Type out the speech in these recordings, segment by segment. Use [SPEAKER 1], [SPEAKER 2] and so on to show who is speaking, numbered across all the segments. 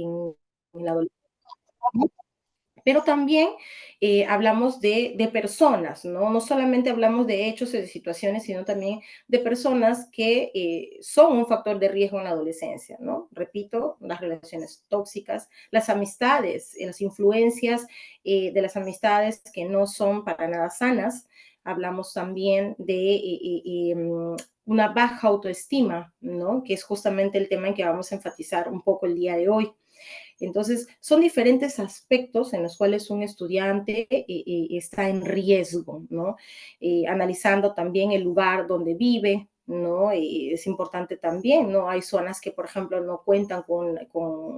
[SPEAKER 1] en la adolescencia. Pero también hablamos de personas, ¿no? No solamente hablamos de hechos y de situaciones, sino también de personas que son un factor de riesgo en la adolescencia, ¿no? Repito, las relaciones tóxicas, las amistades, las influencias de las amistades que no son para nada sanas. Hablamos también de una baja autoestima, ¿no? Que es justamente el tema en que vamos a enfatizar un poco el día de hoy. Entonces, son diferentes aspectos en los cuales un estudiante está en riesgo, ¿no? Analizando también el lugar donde vive, ¿no? Es importante también, ¿no? Hay zonas que, por ejemplo, no cuentan con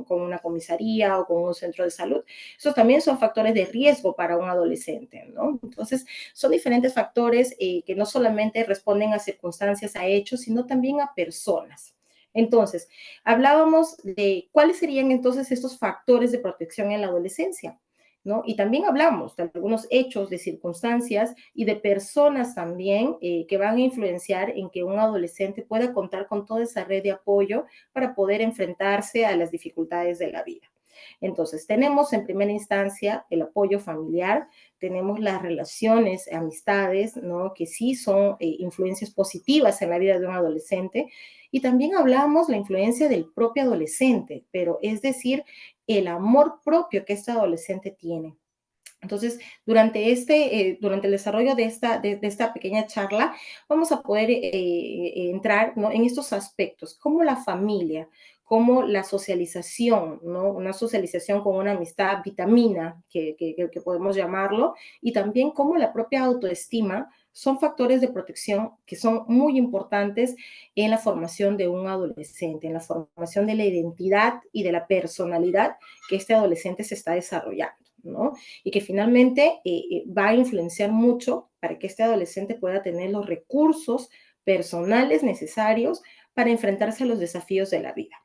[SPEAKER 1] una comisaría o con un centro de salud. Esos también son factores de riesgo para un adolescente, ¿no? Entonces, son diferentes factores que no solamente responden a circunstancias, a hechos, sino también a personas. Entonces, hablábamos de cuáles serían entonces estos factores de protección en la adolescencia, ¿no? Y también hablamos de algunos hechos, de circunstancias y de personas también que van a influenciar en que un adolescente pueda contar con toda esa red de apoyo para poder enfrentarse a las dificultades de la vida. Entonces, tenemos en primera instancia el apoyo familiar, tenemos las relaciones, amistades, ¿no? Que sí son influencias positivas en la vida de un adolescente. Y también hablamos la influencia del propio adolescente, pero es decir, el amor propio que este adolescente tiene. Entonces, durante el desarrollo de esta pequeña charla, vamos a poder entrar, ¿no? En estos aspectos, como la familia, como la socialización, ¿no? Una socialización con una amistad vitamina, que podemos llamarlo, y también como la propia autoestima son factores de protección que son muy importantes en la formación de un adolescente, en la formación de la identidad y de la personalidad que este adolescente se está desarrollando, ¿no? Y que finalmente va a influenciar mucho para que este adolescente pueda tener los recursos personales necesarios para enfrentarse a los desafíos de la vida.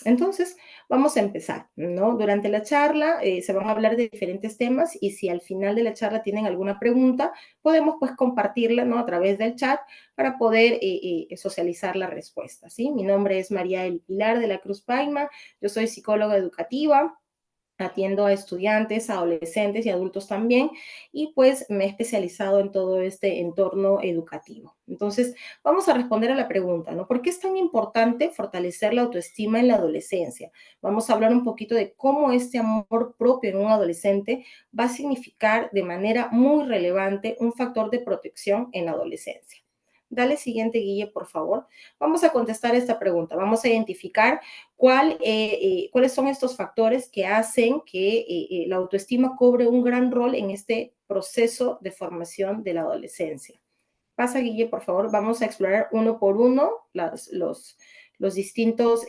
[SPEAKER 1] Entonces, vamos a empezar, ¿no? Durante la charla se van a hablar de diferentes temas y si al final de la charla tienen alguna pregunta, podemos pues compartirla, ¿no? A través del chat para poder socializar la respuesta, ¿sí? Mi nombre es María El Pilar de la Cruz Paima, yo soy psicóloga educativa, atiendo a estudiantes, adolescentes y adultos también, y pues me he especializado en todo este entorno educativo. Entonces, vamos a responder a la pregunta, ¿no? ¿Por qué es tan importante fortalecer la autoestima en la adolescencia? Vamos a hablar un poquito de cómo este amor propio en un adolescente va a significar de manera muy relevante un factor de protección en la adolescencia. Dale siguiente, Guille, por favor. Vamos a contestar esta pregunta. Vamos a identificar cuáles son estos factores que hacen que la autoestima cobre un gran rol en este proceso de formación de la adolescencia. Pasa, Guille, por favor. Vamos a explorar uno por uno los distintos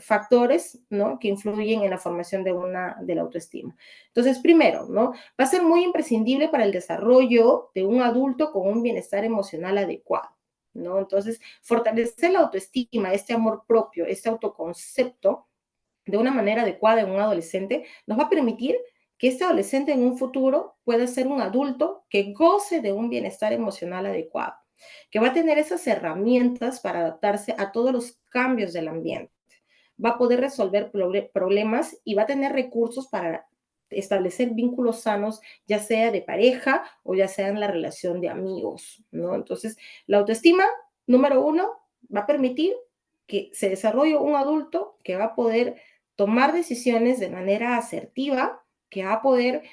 [SPEAKER 1] factores, ¿no? Que influyen en la formación de la autoestima. Entonces, primero, ¿no? Va a ser muy imprescindible para el desarrollo de un adulto con un bienestar emocional adecuado, ¿no? Entonces, fortalecer la autoestima, este amor propio, este autoconcepto de una manera adecuada en un adolescente nos va a permitir que este adolescente en un futuro pueda ser un adulto que goce de un bienestar emocional adecuado, que va a tener esas herramientas para adaptarse a todos los cambios del ambiente, va a poder resolver problemas y va a tener recursos para establecer vínculos sanos, ya sea de pareja o ya sea en la relación de amigos, ¿no? Entonces, la autoestima, número uno, va a permitir que se desarrolle un adulto que va a poder tomar decisiones de manera asertiva, que va a poder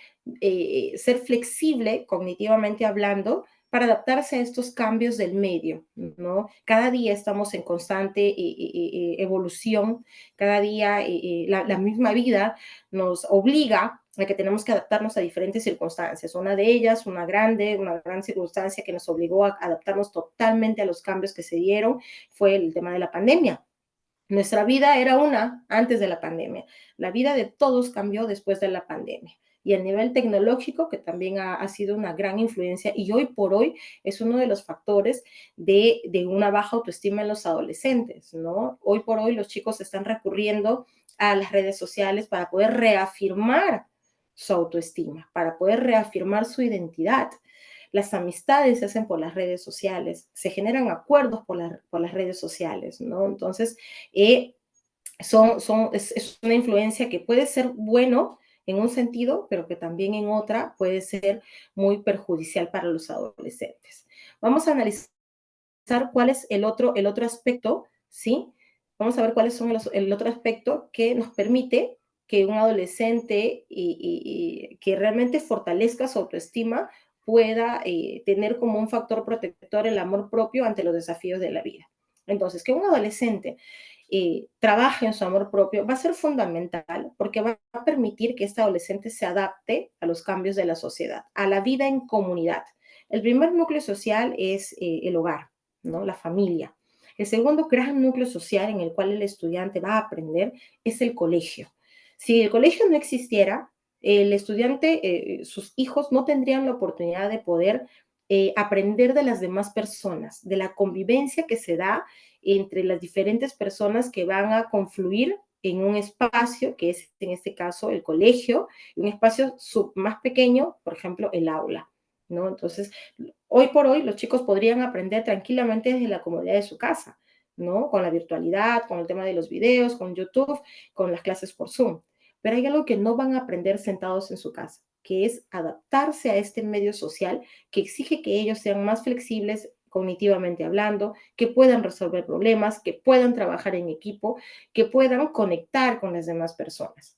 [SPEAKER 1] ser flexible cognitivamente hablando para adaptarse a estos cambios del medio, ¿no? Cada día estamos en constante evolución, cada día la misma vida nos obliga a que tenemos que adaptarnos a diferentes circunstancias. Una de ellas, una gran circunstancia que nos obligó a adaptarnos totalmente a los cambios que se dieron, fue el tema de la pandemia. Nuestra vida era una antes de la pandemia. La vida de todos cambió después de la pandemia. Y el nivel tecnológico, que también ha sido una gran influencia y hoy por hoy es uno de los factores de una baja autoestima en los adolescentes, ¿no? Hoy por hoy los chicos están recurriendo a las redes sociales para poder reafirmar su autoestima, para poder reafirmar su identidad. Las amistades se hacen por las redes sociales, se generan acuerdos por las redes sociales, ¿no? Entonces, es una influencia que puede ser bueno en un sentido, pero que también en otra puede ser muy perjudicial para los adolescentes. Vamos a analizar cuál es el otro aspecto, ¿sí? Vamos a ver cuáles son el otro aspecto que nos permite que un adolescente que realmente fortalezca su autoestima pueda tener como un factor protector el amor propio ante los desafíos de la vida. Entonces, que un adolescente trabaje en su amor propio va a ser fundamental porque va a permitir que este adolescente se adapte a los cambios de la sociedad, a la vida en comunidad. El primer núcleo social es el hogar, ¿no? La familia. El segundo gran núcleo social en el cual el estudiante va a aprender es el colegio. Si el colegio no existiera, el estudiante, sus hijos no tendrían la oportunidad de poder aprender de las demás personas, de la convivencia que se da entre las diferentes personas que van a confluir en un espacio, que es en este caso el colegio, y un espacio más pequeño, por ejemplo, el aula, ¿no? Entonces, hoy por hoy los chicos podrían aprender tranquilamente desde la comodidad de su casa, ¿no? Con la virtualidad, con el tema de los videos, con YouTube, con las clases por Zoom. Pero hay algo que no van a aprender sentados en su casa, que es adaptarse a este medio social que exige que ellos sean más flexibles cognitivamente hablando, que puedan resolver problemas, que puedan trabajar en equipo, que puedan conectar con las demás personas.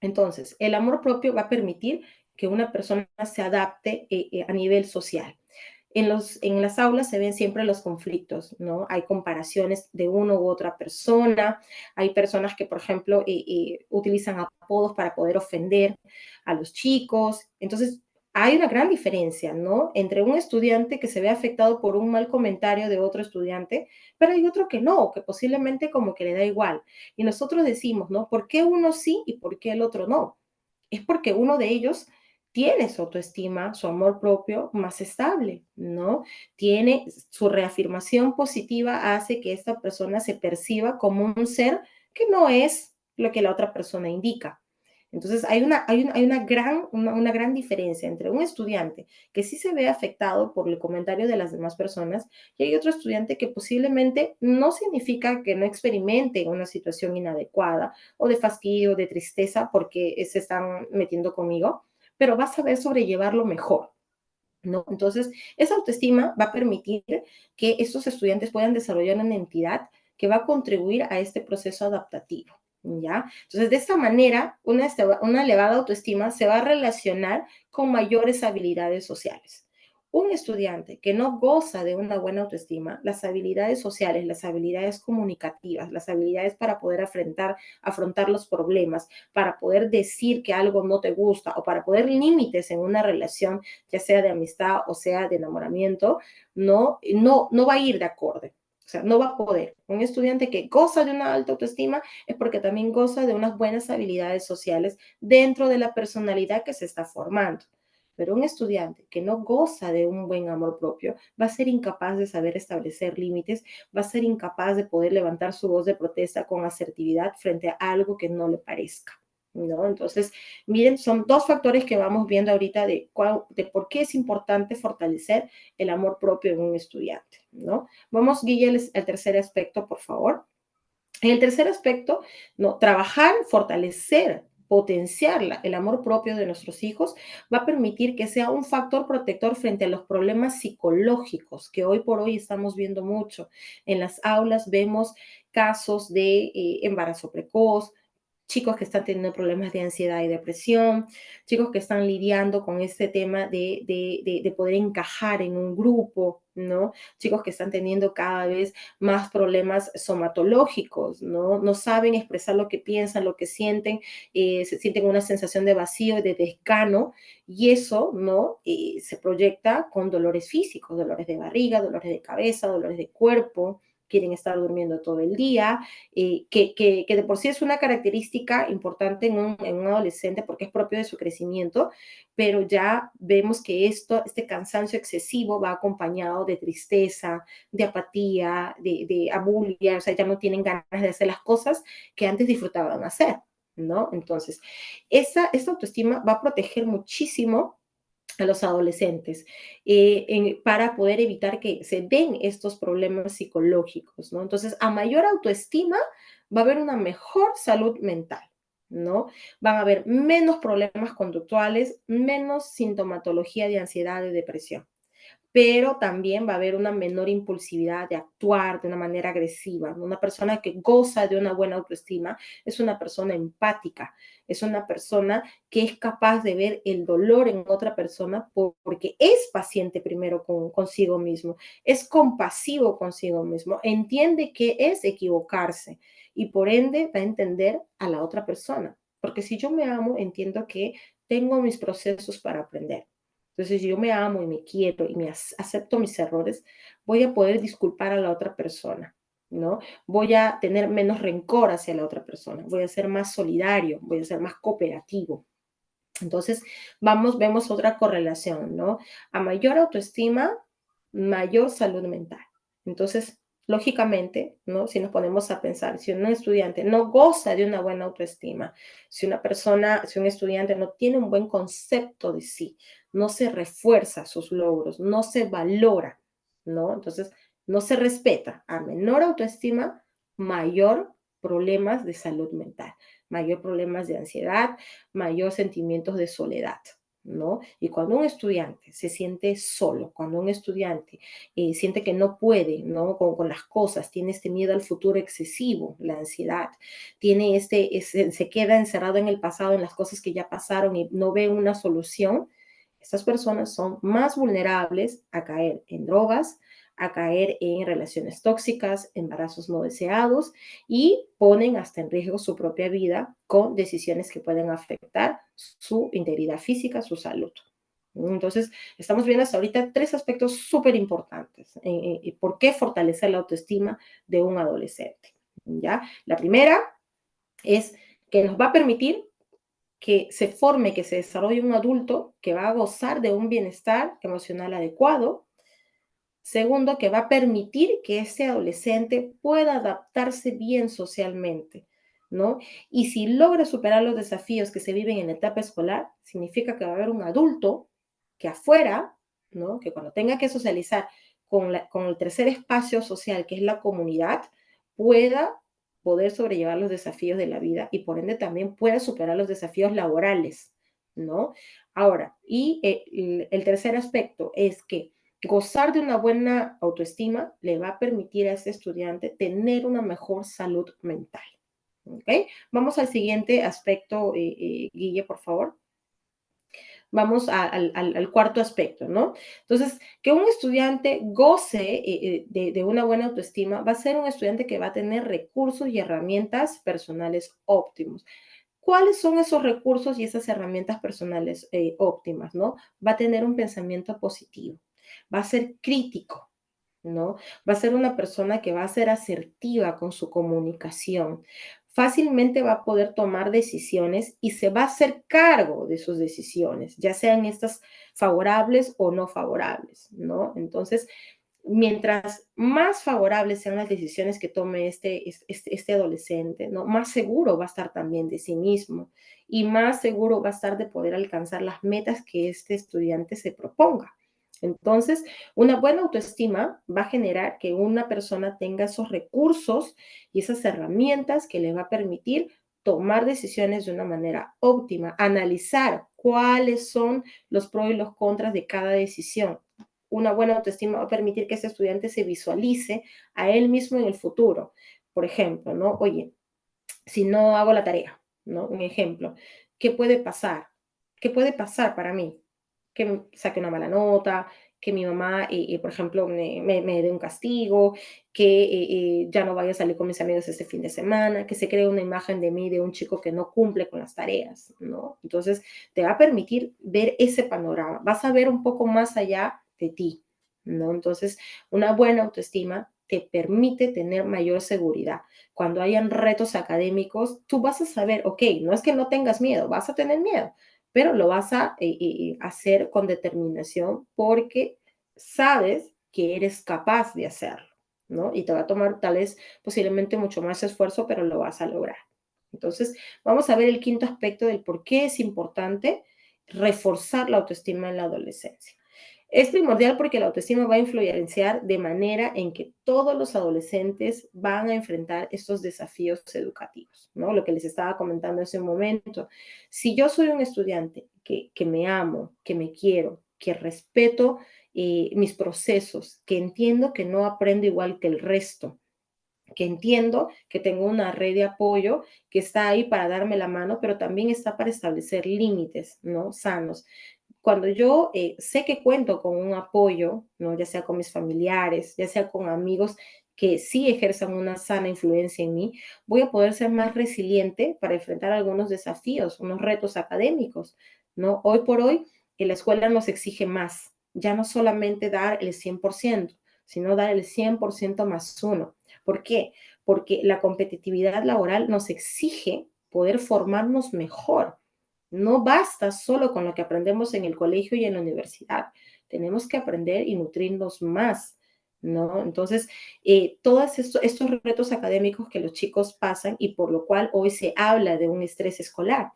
[SPEAKER 1] Entonces, el amor propio va a permitir que una persona se adapte a nivel social. En las aulas se ven siempre los conflictos, ¿no? Hay comparaciones de uno u otra persona, hay personas que, por ejemplo, utilizan apodos para poder ofender a los chicos. Entonces, hay una gran diferencia, ¿no? Entre un estudiante que se ve afectado por un mal comentario de otro estudiante, pero hay otro que no, que posiblemente como que le da igual. Y nosotros decimos, ¿no? ¿Por qué uno sí y por qué el otro no? Es porque uno de ellos tiene su autoestima, su amor propio más estable, ¿no? Tiene su reafirmación positiva, hace que esta persona se perciba como un ser que no es lo que la otra persona indica. Entonces, hay una gran diferencia entre un estudiante que sí se ve afectado por el comentario de las demás personas y hay otro estudiante que posiblemente no significa que no experimente una situación inadecuada o de fastidio, de tristeza porque se están metiendo conmigo, pero va a saber sobrellevarlo mejor, ¿no? Entonces, esa autoestima va a permitir que estos estudiantes puedan desarrollar una entidad que va a contribuir a este proceso adaptativo, ¿ya? Entonces, de esta manera, una elevada autoestima se va a relacionar con mayores habilidades sociales. Un estudiante que no goza de una buena autoestima, las habilidades sociales, las habilidades comunicativas, las habilidades para poder afrontar los problemas, para poder decir que algo no te gusta o para poner límites en una relación, ya sea de amistad o sea de enamoramiento, no va a ir de acorde. O sea, no va a poder. Un estudiante que goza de una alta autoestima es porque también goza de unas buenas habilidades sociales dentro de la personalidad que se está formando. Pero un estudiante que no goza de un buen amor propio va a ser incapaz de saber establecer límites, va a ser incapaz de poder levantar su voz de protesta con asertividad frente a algo que no le parezca, ¿no? Entonces, miren, son dos factores que vamos viendo ahorita de por qué es importante fortalecer el amor propio en un estudiante, ¿no? Vamos, Guille, el tercer aspecto, por favor. En el tercer aspecto, ¿no? Trabajar, fortalecer, potenciar el amor propio de nuestros hijos va a permitir que sea un factor protector frente a los problemas psicológicos que hoy por hoy estamos viendo mucho. En las aulas vemos casos de embarazo precoz, chicos que están teniendo problemas de ansiedad y depresión, chicos que están lidiando con este tema de poder encajar en un grupo, ¿no? Chicos que están teniendo cada vez más problemas somatológicos, ¿no? No saben expresar lo que piensan, lo que sienten, se sienten una sensación de vacío y de desgano, y eso, ¿no? Se proyecta con dolores físicos, dolores de barriga, dolores de cabeza, dolores de cuerpo, quieren estar durmiendo todo el día, que de por sí es una característica importante en un adolescente porque es propio de su crecimiento, pero ya vemos que este cansancio excesivo va acompañado de tristeza, de apatía, de abulia, o sea, ya no tienen ganas de hacer las cosas que antes disfrutaban hacer, ¿no? Entonces, esta autoestima va a proteger muchísimo a los adolescentes, para poder evitar que se den estos problemas psicológicos, ¿no? Entonces, a mayor autoestima va a haber una mejor salud mental, ¿no? Van a haber menos problemas conductuales, menos sintomatología de ansiedad y depresión, pero también va a haber una menor impulsividad de actuar de una manera agresiva. Una persona que goza de una buena autoestima es una persona empática, es una persona que es capaz de ver el dolor en otra persona porque es paciente primero consigo mismo, es compasivo consigo mismo, entiende que es equivocarse y por ende va a entender a la otra persona. Porque si yo me amo, entiendo que tengo mis procesos para aprender. Entonces, si yo me amo y me quiero y acepto mis errores, voy a poder disculpar a la otra persona, ¿no? Voy a tener menos rencor hacia la otra persona, voy a ser más solidario, voy a ser más cooperativo. Entonces, vemos otra correlación, ¿no? A mayor autoestima, mayor salud mental. Entonces, lógicamente, ¿no? Si nos ponemos a pensar, si un estudiante no goza de una buena autoestima, si un estudiante no tiene un buen concepto de sí, no se refuerza sus logros, no se valora, ¿no? Entonces, no se respeta. A menor autoestima, mayor problemas de salud mental, mayor problemas de ansiedad, mayor sentimientos de soledad, ¿no? Y cuando un estudiante se siente solo, cuando un estudiante siente que no puede, ¿no? Con las cosas, tiene este miedo al futuro excesivo, la ansiedad, tiene se queda encerrado en el pasado, en las cosas que ya pasaron y no ve una solución, estas personas son más vulnerables a caer en drogas, a caer en relaciones tóxicas, embarazos no deseados y ponen hasta en riesgo su propia vida con decisiones que pueden afectar su integridad física, su salud. Entonces, estamos viendo hasta ahorita tres aspectos súper importantes. ¿Por qué fortalecer la autoestima de un adolescente? ¿Ya? La primera es que nos va a permitir que se forme, que se desarrolle un adulto que va a gozar de un bienestar emocional adecuado. Segundo, que va a permitir que este adolescente pueda adaptarse bien socialmente, ¿no? Y si logra superar los desafíos que se viven en la etapa escolar, significa que va a haber un adulto que afuera, ¿no? Que cuando tenga que socializar con el tercer espacio social, que es la comunidad, pueda poder sobrellevar los desafíos de la vida y por ende también pueda superar los desafíos laborales, ¿no? Ahora, y el tercer aspecto es que gozar de una buena autoestima le va a permitir a ese estudiante tener una mejor salud mental. ¿Ok? Vamos al siguiente aspecto, Guille, por favor. Vamos al cuarto aspecto, ¿no? Entonces, que un estudiante goce de una buena autoestima va a ser un estudiante que va a tener recursos y herramientas personales óptimos. ¿Cuáles son esos recursos y esas herramientas personales óptimas, no? Va a tener un pensamiento positivo, va a ser crítico, ¿no? Va a ser una persona que va a ser asertiva con su comunicación. Fácilmente va a poder tomar decisiones y se va a hacer cargo de sus decisiones, ya sean estas favorables o no favorables, ¿no? Entonces, mientras más favorables sean las decisiones que tome este adolescente, ¿no? Más seguro va a estar también de sí mismo y más seguro va a estar de poder alcanzar las metas que este estudiante se proponga. Entonces, una buena autoestima va a generar que una persona tenga esos recursos y esas herramientas que le va a permitir tomar decisiones de una manera óptima, analizar cuáles son los pros y los contras de cada decisión. Una buena autoestima va a permitir que ese estudiante se visualice a él mismo en el futuro. Por ejemplo, ¿no? Oye, si no hago la tarea, ¿no? Un ejemplo, ¿qué puede pasar? ¿Qué puede pasar para mí? Que saque una mala nota, que mi mamá, por ejemplo, me dé un castigo, que ya no vaya a salir con mis amigos este fin de semana, que se cree una imagen de mí de un chico que no cumple con las tareas, ¿no? Entonces, te va a permitir ver ese panorama, vas a ver un poco más allá de ti, ¿no? Entonces, una buena autoestima te permite tener mayor seguridad. Cuando hayan retos académicos, tú vas a saber, ok, no es que no tengas miedo, vas a tener miedo, pero lo vas a hacer con determinación porque sabes que eres capaz de hacerlo, ¿no? Y te va a tomar tal vez posiblemente mucho más esfuerzo, pero lo vas a lograr. Entonces, vamos a ver el quinto aspecto del por qué es importante reforzar la autoestima en la adolescencia. Es primordial porque la autoestima va a influenciar de manera en que todos los adolescentes van a enfrentar estos desafíos educativos, ¿no? Lo que les estaba comentando hace un momento. Si yo soy un estudiante que me amo, que me quiero, que respeto mis procesos, que entiendo que no aprendo igual que el resto, que entiendo que tengo una red de apoyo que está ahí para darme la mano, pero también está para establecer límites, ¿no? Sanos. Cuando yo sé que cuento con un apoyo, ¿no? Ya sea con mis familiares, ya sea con amigos que sí ejerzan una sana influencia en mí, voy a poder ser más resiliente para enfrentar algunos desafíos, unos retos académicos, ¿no? Hoy por hoy, la escuela nos exige más, ya no solamente dar el 100%, sino dar el 100% más uno. ¿Por qué? Porque la competitividad laboral nos exige poder formarnos mejor. No basta solo con lo que aprendemos en el colegio y en la universidad. Tenemos que aprender y nutrirnos más, ¿no? Entonces, todos estos retos académicos que los chicos pasan y por lo cual hoy se habla de un estrés escolar.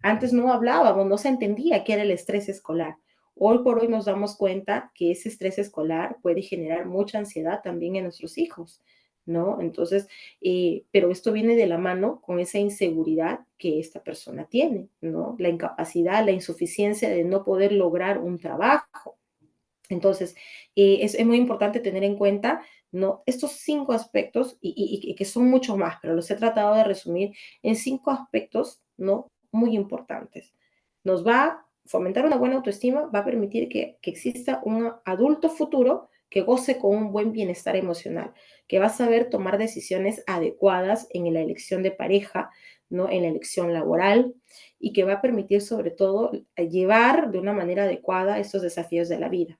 [SPEAKER 1] Antes no hablábamos, no se entendía qué era el estrés escolar. Hoy por hoy nos damos cuenta que ese estrés escolar puede generar mucha ansiedad también en nuestros hijos, ¿no? Entonces, pero esto viene de la mano con esa inseguridad que esta persona tiene, ¿no? La incapacidad, la insuficiencia de no poder lograr un trabajo. Entonces, es muy importante tener en cuenta, ¿no? Estos 5 aspectos y que son mucho más, pero los he tratado de resumir en 5 aspectos, ¿no? Muy importantes. Nos va a fomentar una buena autoestima, va a permitir que exista un adulto futuro que goce con un buen bienestar emocional, que va a saber tomar decisiones adecuadas en la elección de pareja, ¿no? En la elección laboral y que va a permitir sobre todo llevar de una manera adecuada estos desafíos de la vida.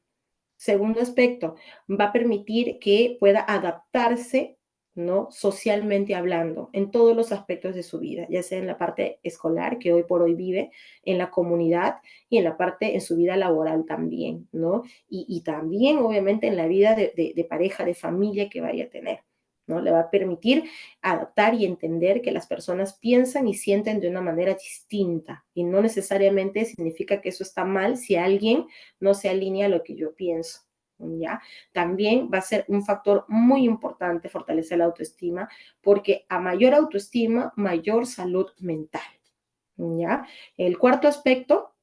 [SPEAKER 1] Segundo aspecto, va a permitir que pueda adaptarse, ¿no? Socialmente hablando, en todos los aspectos de su vida, ya sea en la parte escolar que hoy por hoy vive, en la comunidad y en la parte en su vida laboral también, ¿no? Y también, obviamente, en la vida de pareja, de familia que vaya a tener, ¿no? Le va a permitir adaptar y entender que las personas piensan y sienten de una manera distinta y no necesariamente significa que eso está mal si alguien no se alinea a lo que yo pienso. ¿Ya? También va a ser un factor muy importante fortalecer la autoestima, porque a mayor autoestima, mayor salud mental. ¿Ya? El cuarto aspecto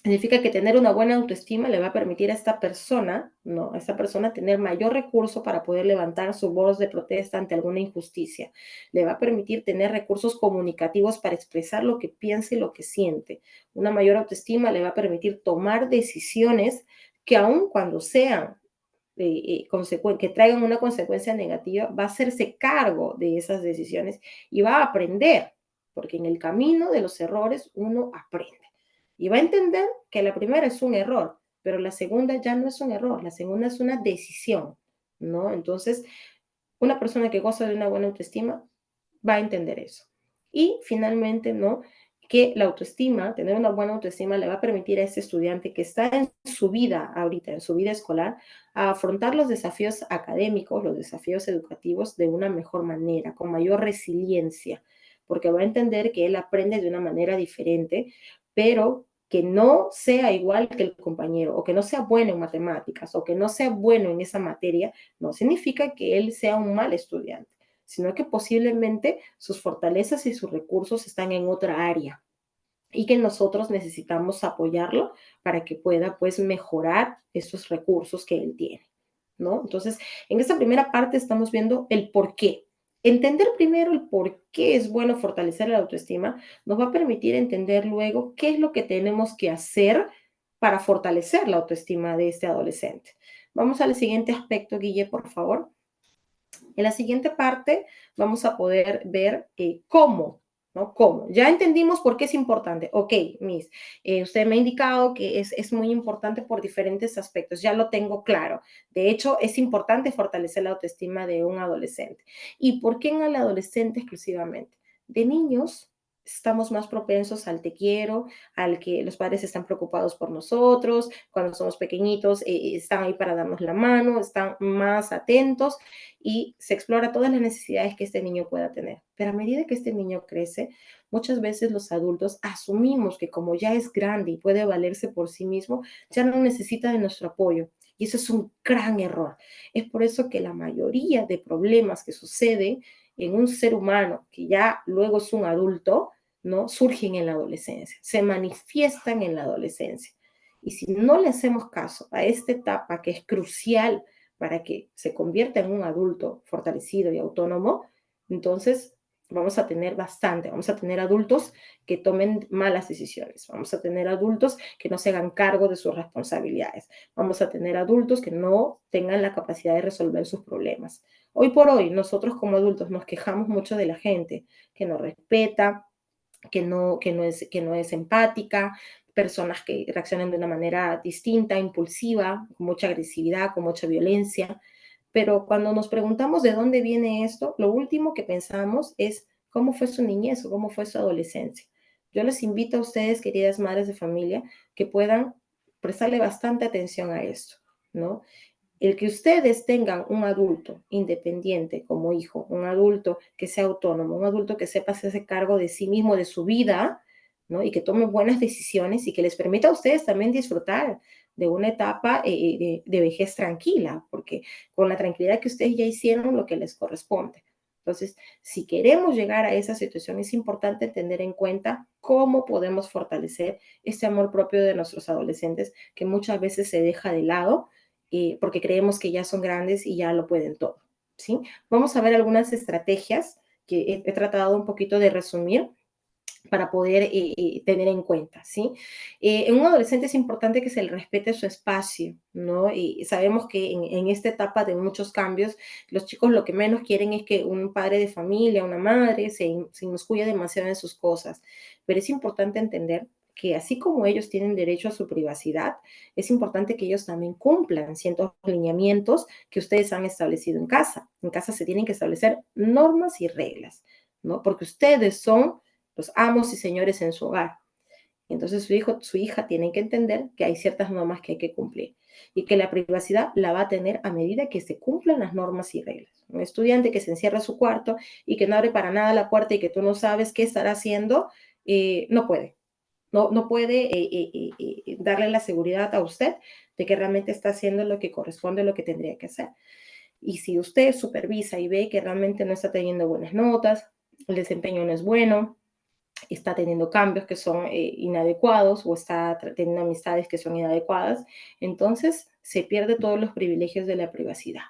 [SPEAKER 1] significa que tener una buena autoestima le va a permitir a esta persona, ¿no? A esta persona tener mayor recurso para poder levantar su voz de protesta ante alguna injusticia. Le va a permitir tener recursos comunicativos para expresar lo que piensa y lo que siente. Una mayor autoestima le va a permitir tomar decisiones que aun cuando sean que traigan una consecuencia negativa, va a hacerse cargo de esas decisiones y va a aprender, porque en el camino de los errores uno aprende. Y va a entender que la primera es un error, pero la segunda ya no es un error, la segunda es una decisión, ¿no? Entonces, una persona que goza de una buena autoestima va a entender eso. Y finalmente, ¿no? Que la autoestima, tener una buena autoestima, le va a permitir a ese estudiante que está en su vida ahorita, en su vida escolar, a afrontar los desafíos académicos, los desafíos educativos de una mejor manera, con mayor resiliencia, porque va a entender que él aprende de una manera diferente, pero que no sea igual que el compañero, o que no sea bueno en matemáticas, o que no sea bueno en esa materia, no significa que él sea un mal estudiante, sino que posiblemente sus fortalezas y sus recursos están en otra área y que nosotros necesitamos apoyarlo para que pueda pues mejorar esos recursos que él tiene, ¿no? Entonces, en esta primera parte estamos viendo el por qué. Entender primero el por qué es bueno fortalecer la autoestima nos va a permitir entender luego qué es lo que tenemos que hacer para fortalecer la autoestima de este adolescente. Vamos al siguiente aspecto, Guille, por favor. En la siguiente parte vamos a poder ver cómo, ¿no? ¿Cómo? Ya entendimos por qué es importante. Ok, Miss, usted me ha indicado que es muy importante por diferentes aspectos, ya lo tengo claro. De hecho, es importante fortalecer la autoestima de un adolescente. ¿Y por qué en el adolescente exclusivamente? De niños estamos más propensos al te quiero, al que los padres están preocupados por nosotros, cuando somos pequeñitos están ahí para darnos la mano, están más atentos y se explora todas las necesidades que este niño pueda tener. Pero a medida que este niño crece, muchas veces los adultos asumimos que como ya es grande y puede valerse por sí mismo, ya no necesita de nuestro apoyo. Y eso es un gran error. Es por eso que la mayoría de problemas que suceden en un ser humano que ya luego es un adulto, ¿no? Surgen en la adolescencia, se manifiestan en la adolescencia. Y si no le hacemos caso a esta etapa que es crucial para que se convierta en un adulto fortalecido y autónomo, entonces vamos a tener adultos que tomen malas decisiones, vamos a tener adultos que no se hagan cargo de sus responsabilidades, vamos a tener adultos que no tengan la capacidad de resolver sus problemas. Hoy por hoy, nosotros como adultos nos quejamos mucho de la gente que no respeta, que no es empática, personas que reaccionan de una manera distinta, impulsiva, con mucha agresividad, con mucha violencia. Pero cuando nos preguntamos de dónde viene esto, lo último que pensamos es cómo fue su niñez o cómo fue su adolescencia. Yo les invito a ustedes, queridas madres de familia, que puedan prestarle bastante atención a esto, ¿no? El que ustedes tengan un adulto independiente como hijo, un adulto que sea autónomo, un adulto que sepa hacerse cargo de sí mismo, de su vida, ¿no? Y que tome buenas decisiones y que les permita a ustedes también disfrutar de una etapa de vejez tranquila, porque con la tranquilidad que ustedes ya hicieron lo que les corresponde. Entonces, si queremos llegar a esa situación, es importante tener en cuenta cómo podemos fortalecer este amor propio de nuestros adolescentes, que muchas veces se deja de lado porque creemos que ya son grandes y ya lo pueden todo, ¿sí? Vamos a ver algunas estrategias que he tratado un poquito de resumir para poder tener en cuenta, ¿sí? En un adolescente es importante que se le respete su espacio, ¿no? Y sabemos que en esta etapa de muchos cambios, los chicos lo que menos quieren es que un padre de familia, una madre, se inmiscuya demasiado en sus cosas, pero es importante entender que así como ellos tienen derecho a su privacidad, es importante que ellos también cumplan ciertos lineamientos que ustedes han establecido en casa. En casa se tienen que establecer normas y reglas, ¿no? Porque ustedes son los amos y señores en su hogar. Entonces su hijo, su hija tienen que entender que hay ciertas normas que hay que cumplir y que la privacidad la va a tener a medida que se cumplan las normas y reglas. Un estudiante que se encierra en su cuarto y que no abre para nada la puerta y que tú no sabes qué estará haciendo, no puede. No puede darle la seguridad a usted de que realmente está haciendo lo que corresponde, lo que tendría que hacer. Y si usted supervisa y ve que realmente no está teniendo buenas notas, el desempeño no es bueno, está teniendo cambios que son inadecuados o está teniendo amistades que son inadecuadas, entonces se pierde todos los privilegios de la privacidad,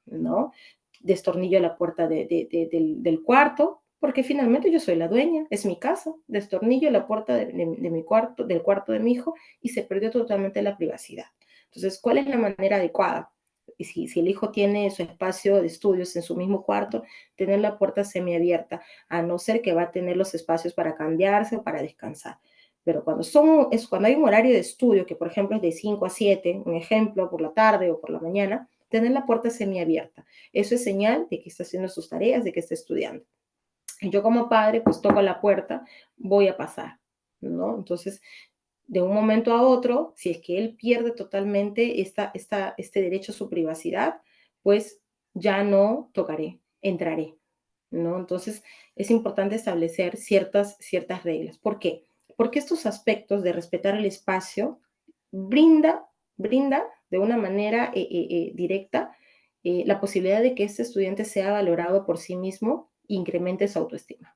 [SPEAKER 1] ¿no? Destornillo la puerta del cuarto, porque finalmente yo soy la dueña, es mi casa, destornillo la puerta de mi cuarto, del cuarto de mi hijo y se perdió totalmente la privacidad. Entonces, ¿cuál es la manera adecuada? Y si el hijo tiene su espacio de estudios en su mismo cuarto, tener la puerta semiabierta, a no ser que va a tener los espacios para cambiarse o para descansar. Pero cuando hay un horario de estudio, que por ejemplo es de 5 a 7, un ejemplo, por la tarde o por la mañana, tener la puerta semiabierta. Eso es señal de que está haciendo sus tareas, de que está estudiando. Y yo como padre, pues toco la puerta, voy a pasar, ¿no? Entonces, de un momento a otro, si es que él pierde totalmente este derecho a su privacidad, pues ya no tocaré, entraré, ¿no? Entonces, es importante establecer ciertas reglas. ¿Por qué? Porque estos aspectos de respetar el espacio brinda de una manera directa la posibilidad de que este estudiante sea valorado por sí mismo e incremente su autoestima.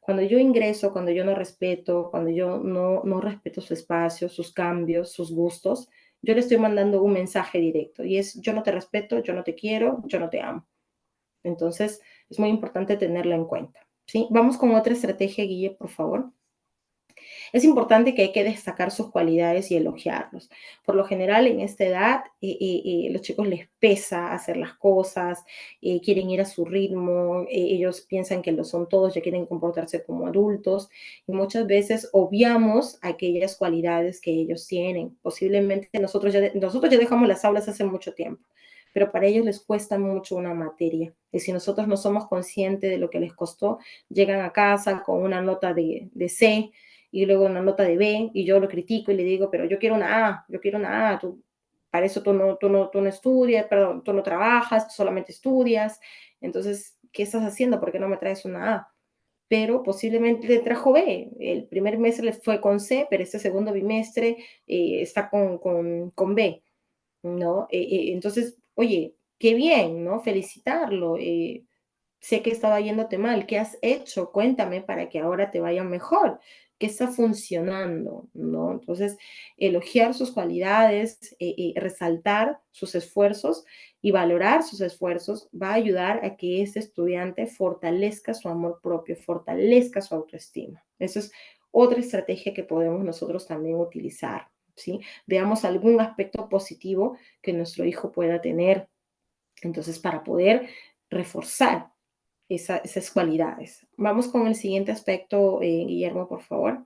[SPEAKER 1] Cuando yo ingreso, cuando yo no respeto, cuando yo no respeto su espacio, sus cambios, sus gustos, yo le estoy mandando un mensaje directo y es yo no te respeto, yo no te quiero, yo no te amo. Entonces, es muy importante tenerlo en cuenta, ¿sí? Vamos con otra estrategia, Guille, por favor. Es importante que hay que destacar sus cualidades y elogiarlos. Por lo general, en esta edad, los chicos les pesa hacer las cosas, quieren ir a su ritmo, ellos piensan que lo son todos, ya quieren comportarse como adultos y muchas veces obviamos aquellas cualidades que ellos tienen. Posiblemente nosotros ya dejamos las aulas hace mucho tiempo, pero para ellos les cuesta mucho una materia. Y si nosotros no somos conscientes de lo que les costó, llegan a casa con una nota de C y luego una nota de B, y yo lo critico y le digo, pero yo quiero una A, yo quiero una A, tú, para eso tú no estudias, perdón, tú no trabajas, tú solamente estudias, entonces, ¿qué estás haciendo? ¿Por qué no me traes una A? Pero posiblemente le trajo B. El primer mes le fue con C, pero este segundo bimestre está con B, ¿no? Entonces, oye, qué bien, ¿no? Felicitarlo. Sé que estaba yéndote mal, ¿qué has hecho? Cuéntame para que ahora te vaya mejor. ¿Qué está funcionando? ¿No? Entonces, elogiar sus cualidades, resaltar sus esfuerzos y valorar sus esfuerzos va a ayudar a que este estudiante fortalezca su amor propio, fortalezca su autoestima. Eso es otra estrategia que podemos nosotros también utilizar, ¿sí? Veamos algún aspecto positivo que nuestro hijo pueda tener. Entonces, para poder reforzar esas cualidades. Vamos con el siguiente aspecto, Guillermo, por favor.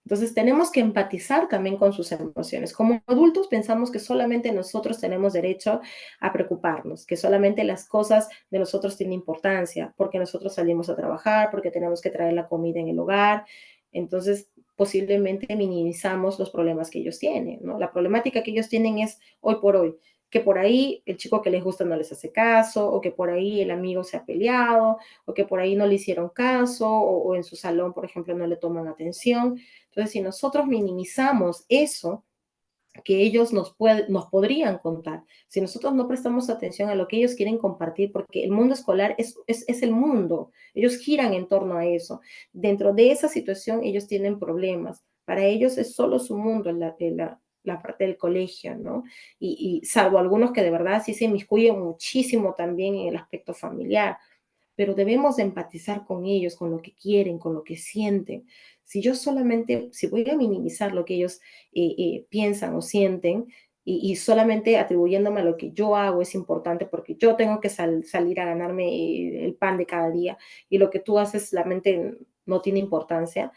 [SPEAKER 1] Entonces, tenemos que empatizar también con sus emociones. Como adultos pensamos que solamente nosotros tenemos derecho a preocuparnos, que solamente las cosas de nosotros tienen importancia, porque nosotros salimos a trabajar, porque tenemos que traer la comida en el hogar. Entonces, posiblemente minimizamos los problemas que ellos tienen, ¿no? La problemática que ellos tienen es hoy por hoy, que por ahí el chico que les gusta no les hace caso, o que por ahí el amigo se ha peleado, o que por ahí no le hicieron caso, o en su salón, por ejemplo, no le toman atención. Entonces, si nosotros minimizamos eso que ellos nos podrían contar, si nosotros no prestamos atención a lo que ellos quieren compartir, porque el mundo escolar es el mundo, ellos giran en torno a eso. Dentro de esa situación, ellos tienen problemas. Para ellos es solo su mundo, la parte del colegio, ¿no? Y salvo algunos que de verdad sí se inmiscuyen muchísimo también en el aspecto familiar, pero debemos de empatizar con ellos, con lo que quieren, con lo que sienten. Si voy a minimizar lo que ellos piensan o sienten y solamente atribuyéndome a lo que yo hago es importante porque yo tengo que salir a ganarme el pan de cada día y lo que tú haces la mente no tiene importancia,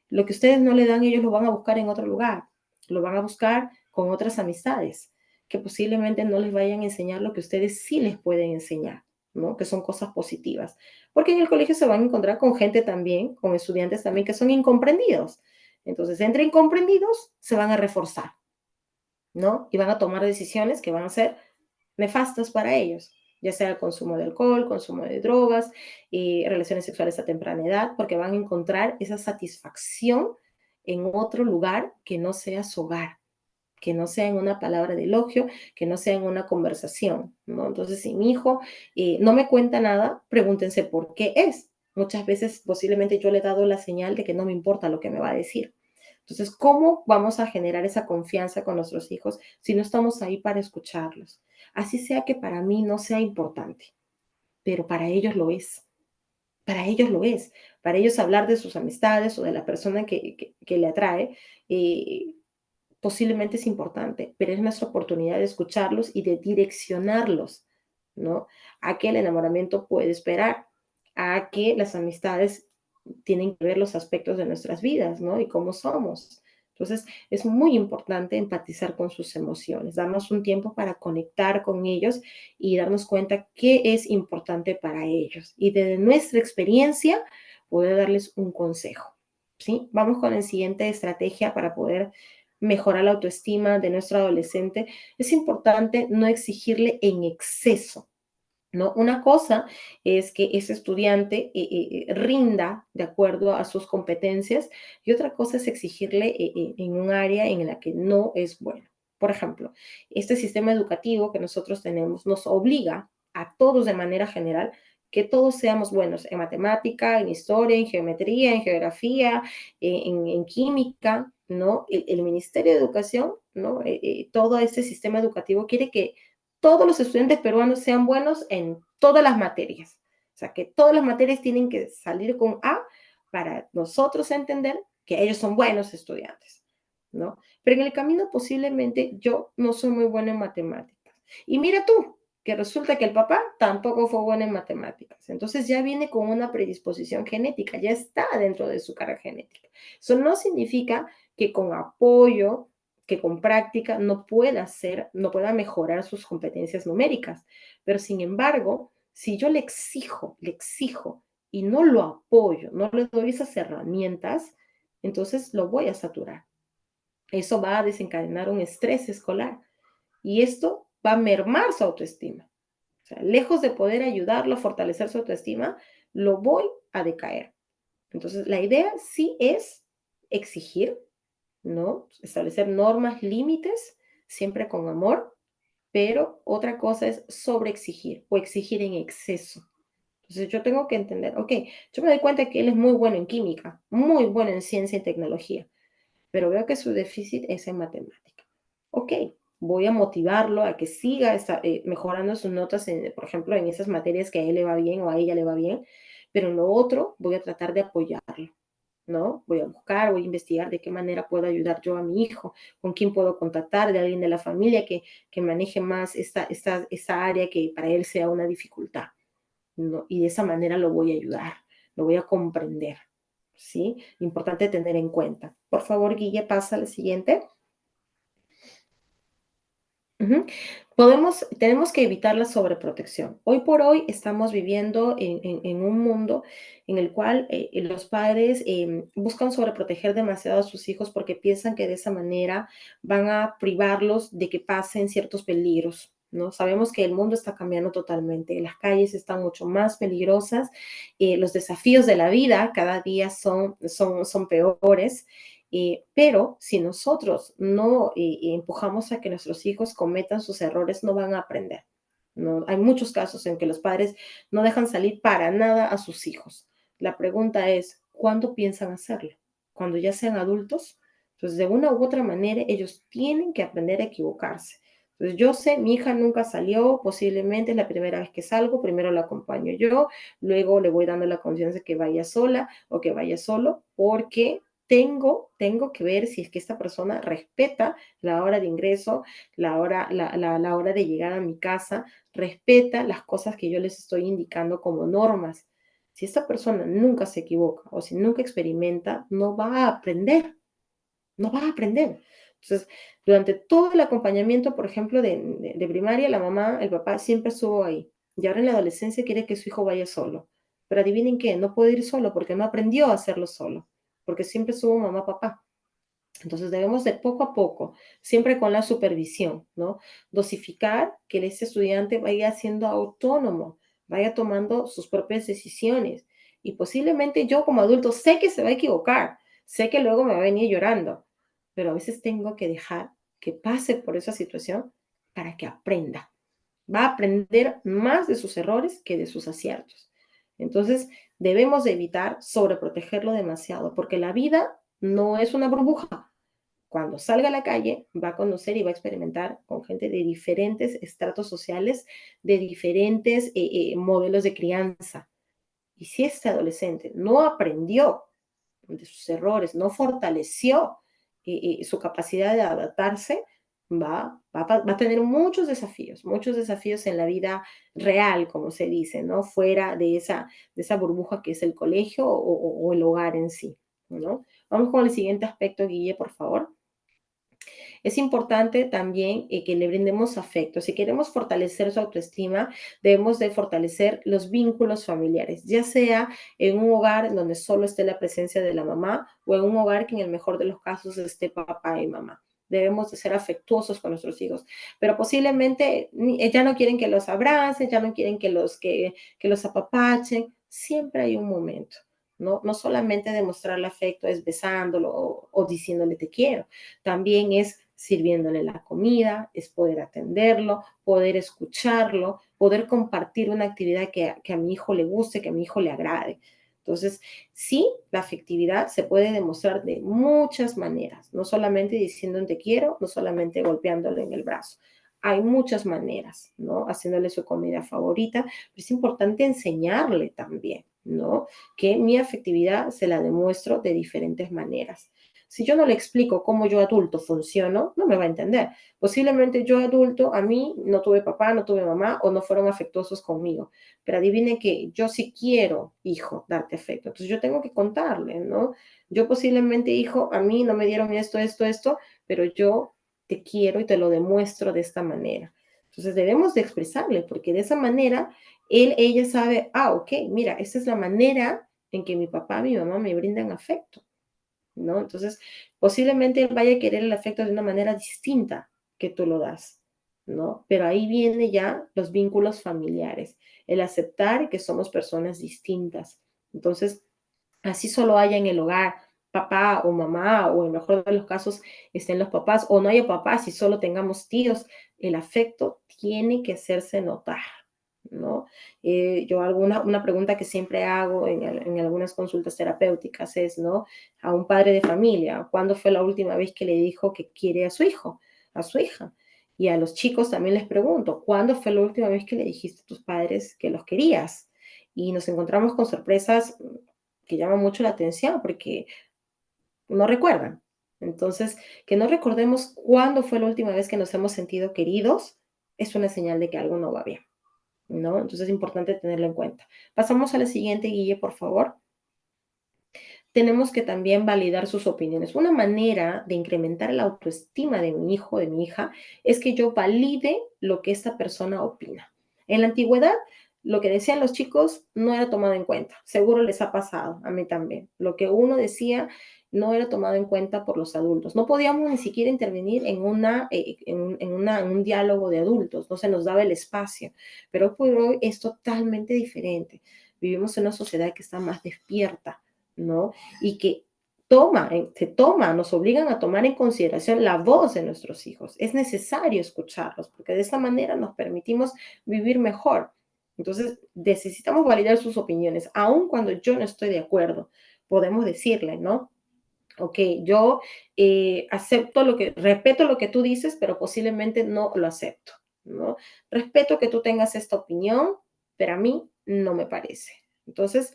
[SPEAKER 1] lo que ustedes no le dan, ellos lo van a buscar en otro lugar, lo van a buscar con otras amistades que posiblemente no les vayan a enseñar lo que ustedes sí les pueden enseñar, ¿no? Que son cosas positivas. Porque en el colegio se van a encontrar con gente también, con estudiantes también que son incomprendidos. Entonces, entre incomprendidos se van a reforzar, ¿no? Y van a tomar decisiones que van a ser nefastas para ellos, ya sea el consumo de alcohol, consumo de drogas, relaciones sexuales a temprana edad, porque van a encontrar esa satisfacción en otro lugar que no sea su hogar, que no sea en una palabra de elogio, que no sea en una conversación, ¿no? Entonces, si mi hijo no me cuenta nada, pregúntense por qué es. Muchas veces posiblemente yo le he dado la señal de que no me importa lo que me va a decir. Entonces, ¿cómo vamos a generar esa confianza con nuestros hijos si no estamos ahí para escucharlos? Así sea que para mí no sea importante, pero para ellos lo es. Para ellos lo es. Para ellos hablar de sus amistades o de la persona que le atrae, eh, posiblemente es importante, pero es nuestra oportunidad de escucharlos y de direccionarlos, ¿no? A que el enamoramiento puede esperar, a que las amistades tienen que ver los aspectos de nuestras vidas, ¿no? Y cómo somos. Entonces, es muy importante empatizar con sus emociones, darnos un tiempo para conectar con ellos y darnos cuenta qué es importante para ellos. Y desde nuestra experiencia, poder darles un consejo, ¿sí? Vamos con la siguiente estrategia para poder mejorar la autoestima de nuestro adolescente. Es importante no exigirle en exceso, ¿no? Una cosa es que ese estudiante rinda de acuerdo a sus competencias y otra cosa es exigirle en un área en la que no es bueno. Por ejemplo, este sistema educativo que nosotros tenemos nos obliga a todos de manera general que todos seamos buenos en matemática, en historia, en geometría, en geografía, en química, ¿no? El Ministerio de Educación, ¿no? Todo este sistema educativo quiere que todos los estudiantes peruanos sean buenos en todas las materias. O sea, que todas las materias tienen que salir con A para nosotros entender que ellos son buenos estudiantes, ¿no? Pero en el camino posiblemente yo no soy muy buena en matemáticas. Y mira tú, que resulta que el papá tampoco fue bueno en matemáticas. Entonces ya viene con una predisposición genética, ya está dentro de su carga genética. Eso no significa que con apoyo, que con práctica no pueda hacer, no pueda mejorar sus competencias numéricas. Pero sin embargo, si yo le exijo y no lo apoyo, no le doy esas herramientas, entonces lo voy a saturar. Eso va a desencadenar un estrés escolar y esto va a mermar su autoestima. O sea, lejos de poder ayudarlo a fortalecer su autoestima, lo voy a decaer. Entonces, la idea sí es exigir, ¿no? Establecer normas, límites, siempre con amor, pero otra cosa es sobreexigir o exigir en exceso. Entonces, yo tengo que entender, ok, yo me doy cuenta que él es muy bueno en química, muy bueno en ciencia y tecnología, pero veo que su déficit es en matemática. Ok, voy a motivarlo a que siga mejorando sus notas, por ejemplo, en esas materias que a él le va bien o a ella le va bien, pero en lo otro voy a tratar de apoyarlo, ¿no? Voy a buscar, voy a investigar de qué manera puedo ayudar yo a mi hijo, con quién puedo contactar, de alguien de la familia que maneje más esta área que para él sea una dificultad, ¿no? Y de esa manera lo voy a ayudar, lo voy a comprender, ¿sí? Importante tener en cuenta. Por favor, Guille, pasa al siguiente. Ujú. Tenemos que evitar la sobreprotección. Hoy por hoy estamos viviendo en un mundo en el cual los padres buscan sobreproteger demasiado a sus hijos porque piensan que de esa manera van a privarlos de que pasen ciertos peligros, ¿no? Sabemos que el mundo está cambiando totalmente, las calles están mucho más peligrosas, los desafíos de la vida cada día son peores. Pero si nosotros no empujamos a que nuestros hijos cometan sus errores, no van a aprender. No, hay muchos casos en que los padres no dejan salir para nada a sus hijos. La pregunta es, ¿cuándo piensan hacerlo? ¿Cuando ya sean adultos? Entonces, de una u otra manera, ellos tienen que aprender a equivocarse. Entonces, yo sé, mi hija nunca salió, posiblemente es la primera vez que salgo, primero la acompaño yo, luego le voy dando la confianza que vaya sola o que vaya solo, porque tengo que ver si es que esta persona respeta la hora de ingreso, la hora de llegar a mi casa, respeta las cosas que yo les estoy indicando como normas. Si esta persona nunca se equivoca o si nunca experimenta, no va a aprender, no va a aprender. Entonces, durante todo el acompañamiento, por ejemplo, de primaria, la mamá, el papá siempre estuvo ahí. Y ahora en la adolescencia quiere que su hijo vaya solo. Pero adivinen qué, no puede ir solo porque no aprendió a hacerlo solo, porque siempre estuvo mamá, papá. Entonces debemos de poco a poco, siempre con la supervisión, ¿no? Dosificar que ese estudiante vaya siendo autónomo, vaya tomando sus propias decisiones. Y posiblemente yo como adulto sé que se va a equivocar, sé que luego me va a venir llorando, pero a veces tengo que dejar que pase por esa situación para que aprenda. Va a aprender más de sus errores que de sus aciertos. Entonces, debemos de evitar sobreprotegerlo demasiado, porque la vida no es una burbuja. Cuando salga a la calle, va a conocer y va a experimentar con gente de diferentes estratos sociales, de diferentes modelos de crianza. Y si este adolescente no aprendió de sus errores, no fortaleció su capacidad de adaptarse, va a tener muchos desafíos en la vida real, como se dice, ¿no? Fuera de esa burbuja que es el colegio o el hogar en sí, ¿no? Vamos con el siguiente aspecto, Guille, por favor. Es importante también que le brindemos afecto. Si queremos fortalecer su autoestima, debemos de fortalecer los vínculos familiares, ya sea en un hogar en donde solo esté la presencia de la mamá o en un hogar que en el mejor de los casos esté papá y mamá. Debemos de ser afectuosos con nuestros hijos, pero posiblemente ya no quieren que los abracen, ya no quieren que los apapachen. Siempre hay un momento, ¿no? No solamente demostrar el afecto es besándolo o diciéndole te quiero, también es sirviéndole la comida, es poder atenderlo, poder escucharlo, poder compartir una actividad que a mi hijo le guste, que a mi hijo le agrade. Entonces, sí, la afectividad se puede demostrar de muchas maneras, no solamente diciendo te quiero, no solamente golpeándole en el brazo. Hay muchas maneras, ¿no? Haciéndole su comida favorita, pero es importante enseñarle también, ¿no? Que mi afectividad se la demuestro de diferentes maneras. Si yo no le explico cómo yo adulto funciono, no me va a entender. Posiblemente yo adulto, a mí no tuve papá, no tuve mamá o no fueron afectuosos conmigo. Pero adivinen que yo sí quiero, hijo, darte afecto. Entonces yo tengo que contarle, ¿no? Yo posiblemente, hijo, a mí no me dieron esto, pero yo te quiero y te lo demuestro de esta manera. Entonces debemos de expresarle, porque de esa manera ella sabe, ok, mira, esta es la manera en que mi papá, mi mamá me brindan afecto, ¿no? Entonces, posiblemente él vaya a querer el afecto de una manera distinta que tú lo das, ¿no? Pero ahí viene ya los vínculos familiares, el aceptar que somos personas distintas. Entonces, así solo haya en el hogar papá o mamá, o en el mejor de los casos estén los papás, o no haya papás y solo tengamos tíos, el afecto tiene que hacerse notar, ¿no? Yo una pregunta que siempre hago en algunas consultas terapéuticas es, ¿no? A un padre de familia, ¿cuándo fue la última vez que le dijo que quiere a su hijo, a su hija? Y a los chicos también les pregunto, ¿cuándo fue la última vez que le dijiste a tus padres que los querías? Y nos encontramos con sorpresas que llaman mucho la atención porque no recuerdan. Entonces, que no recordemos cuándo fue la última vez que nos hemos sentido queridos es una señal de que algo no va bien, ¿no? Entonces es importante tenerlo en cuenta. Pasamos a la siguiente, Guille, por favor. Tenemos que también validar sus opiniones. Una manera de incrementar la autoestima de mi hijo, de mi hija, es que yo valide lo que esta persona opina. En la antigüedad, lo que decían los chicos no era tomado en cuenta. Seguro les ha pasado, a mí también. Lo que uno decía no era tomado en cuenta por los adultos. No podíamos ni siquiera intervenir en un diálogo de adultos, no se nos daba el espacio. Pero hoy por hoy es totalmente diferente. Vivimos en una sociedad que está más despierta, ¿no? Y que nos obligan a tomar en consideración la voz de nuestros hijos. Es necesario escucharlos, porque de esta manera nos permitimos vivir mejor. Entonces, necesitamos validar sus opiniones, aun cuando yo no estoy de acuerdo. Podemos decirle, ¿no? Ok, yo respeto lo que tú dices, pero posiblemente no lo acepto, ¿no? Respeto que tú tengas esta opinión, pero a mí no me parece. Entonces,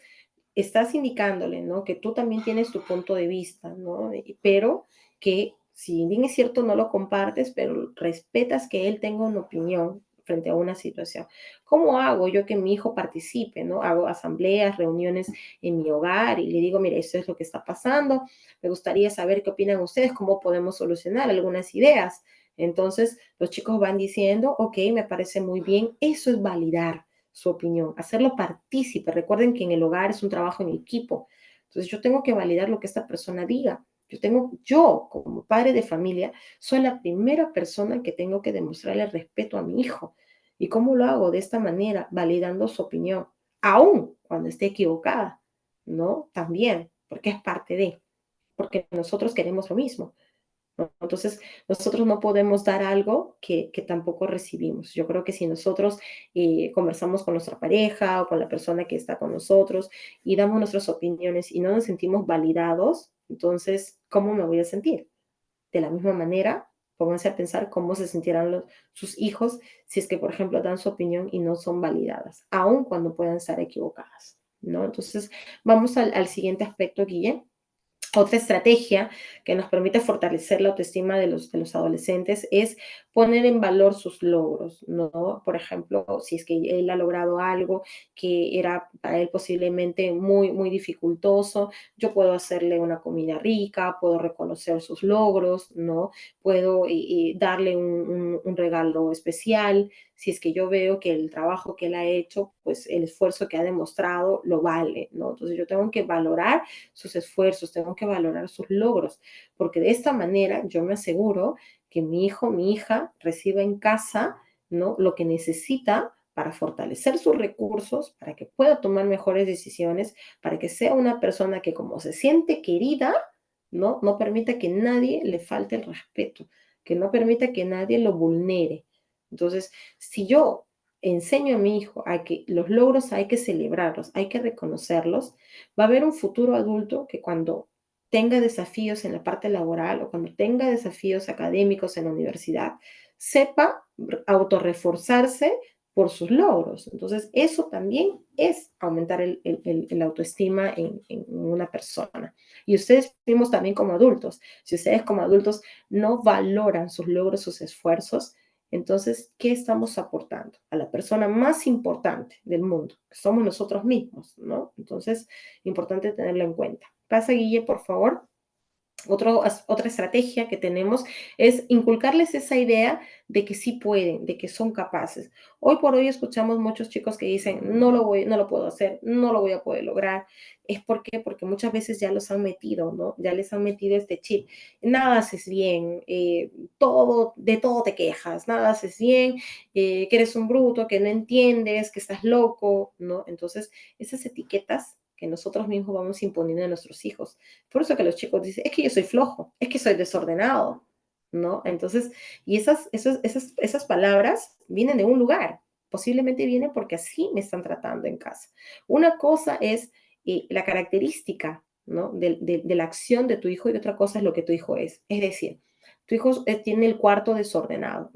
[SPEAKER 1] estás indicándole, ¿no? Que tú también tienes tu punto de vista, ¿no? Pero que si bien es cierto no lo compartes, pero respetas que él tenga una opinión frente a una situación. ¿Cómo hago yo que mi hijo participe, ¿no? Hago asambleas, reuniones en mi hogar y le digo, mira, esto es lo que está pasando, me gustaría saber qué opinan ustedes, cómo podemos solucionar algunas ideas. Entonces, los chicos van diciendo, ok, me parece muy bien, eso es validar su opinión, hacerlo partícipe. Recuerden que en el hogar es un trabajo en equipo. Entonces yo tengo que validar lo que esta persona diga. Yo como padre de familia, soy la primera persona que tengo que demostrarle respeto a mi hijo. ¿Y cómo lo hago? De esta manera, validando su opinión, aún cuando esté equivocada, ¿no? También, porque es parte de, porque nosotros queremos lo mismo, ¿no? Entonces, nosotros no podemos dar algo que tampoco recibimos. Yo creo que si nosotros conversamos con nuestra pareja o con la persona que está con nosotros y damos nuestras opiniones y no nos sentimos validados, entonces, ¿cómo me voy a sentir? De la misma manera, pónganse a pensar cómo se sentirán sus hijos si es que, por ejemplo, dan su opinión y no son validadas, aun cuando puedan estar equivocadas, ¿no? Entonces, vamos al siguiente aspecto, Guille. Otra estrategia que nos permite fortalecer la autoestima de los adolescentes es poner en valor sus logros, ¿no? Por ejemplo, si es que él ha logrado algo que era para él posiblemente muy, muy dificultoso, yo puedo hacerle una comida rica, puedo reconocer sus logros, ¿no? Puedo darle un regalo especial, si es que yo veo que el trabajo que él ha hecho, pues el esfuerzo que ha demostrado lo vale, ¿no? Entonces yo tengo que valorar sus esfuerzos, tengo que valorar sus logros, porque de esta manera yo me aseguro que mi hijo, mi hija reciba en casa, ¿no? Lo que necesita para fortalecer sus recursos, para que pueda tomar mejores decisiones, para que sea una persona que como se siente querida, ¿no? No permita que nadie le falte el respeto, que no permita que nadie lo vulnere. Entonces, si yo enseño a mi hijo a que los logros hay que celebrarlos, hay que reconocerlos, va a haber un futuro adulto que cuando tenga desafíos en la parte laboral o cuando tenga desafíos académicos en la universidad, sepa autorreforzarse por sus logros. Entonces, eso también es aumentar el autoestima en una persona. Y ustedes mismos también como adultos, si ustedes como adultos no valoran sus logros, sus esfuerzos, entonces, ¿qué estamos aportando? A la persona más importante del mundo, que somos nosotros mismos, ¿no? Entonces, importante tenerlo en cuenta. Pasa, Guille, por favor. Otra estrategia que tenemos es inculcarles esa idea de que sí pueden, de que son capaces. Hoy por hoy escuchamos muchos chicos que dicen, no lo puedo hacer, no lo voy a poder lograr. ¿Es por qué? Porque muchas veces ya los han metido, ¿no? Ya les han metido este chip. Nada haces bien, de todo te quejas, nada haces bien, que eres un bruto, que no entiendes, que estás loco, ¿no? Entonces, esas etiquetas que nosotros mismos vamos imponiendo a nuestros hijos. Por eso que los chicos dicen, es que yo soy flojo, es que soy desordenado, ¿no? Entonces, y esas palabras vienen de un lugar, posiblemente vienen porque así me están tratando en casa. Una cosa es la característica, ¿no? De la acción de tu hijo y otra cosa es lo que tu hijo es. Es decir, tu hijo tiene el cuarto desordenado.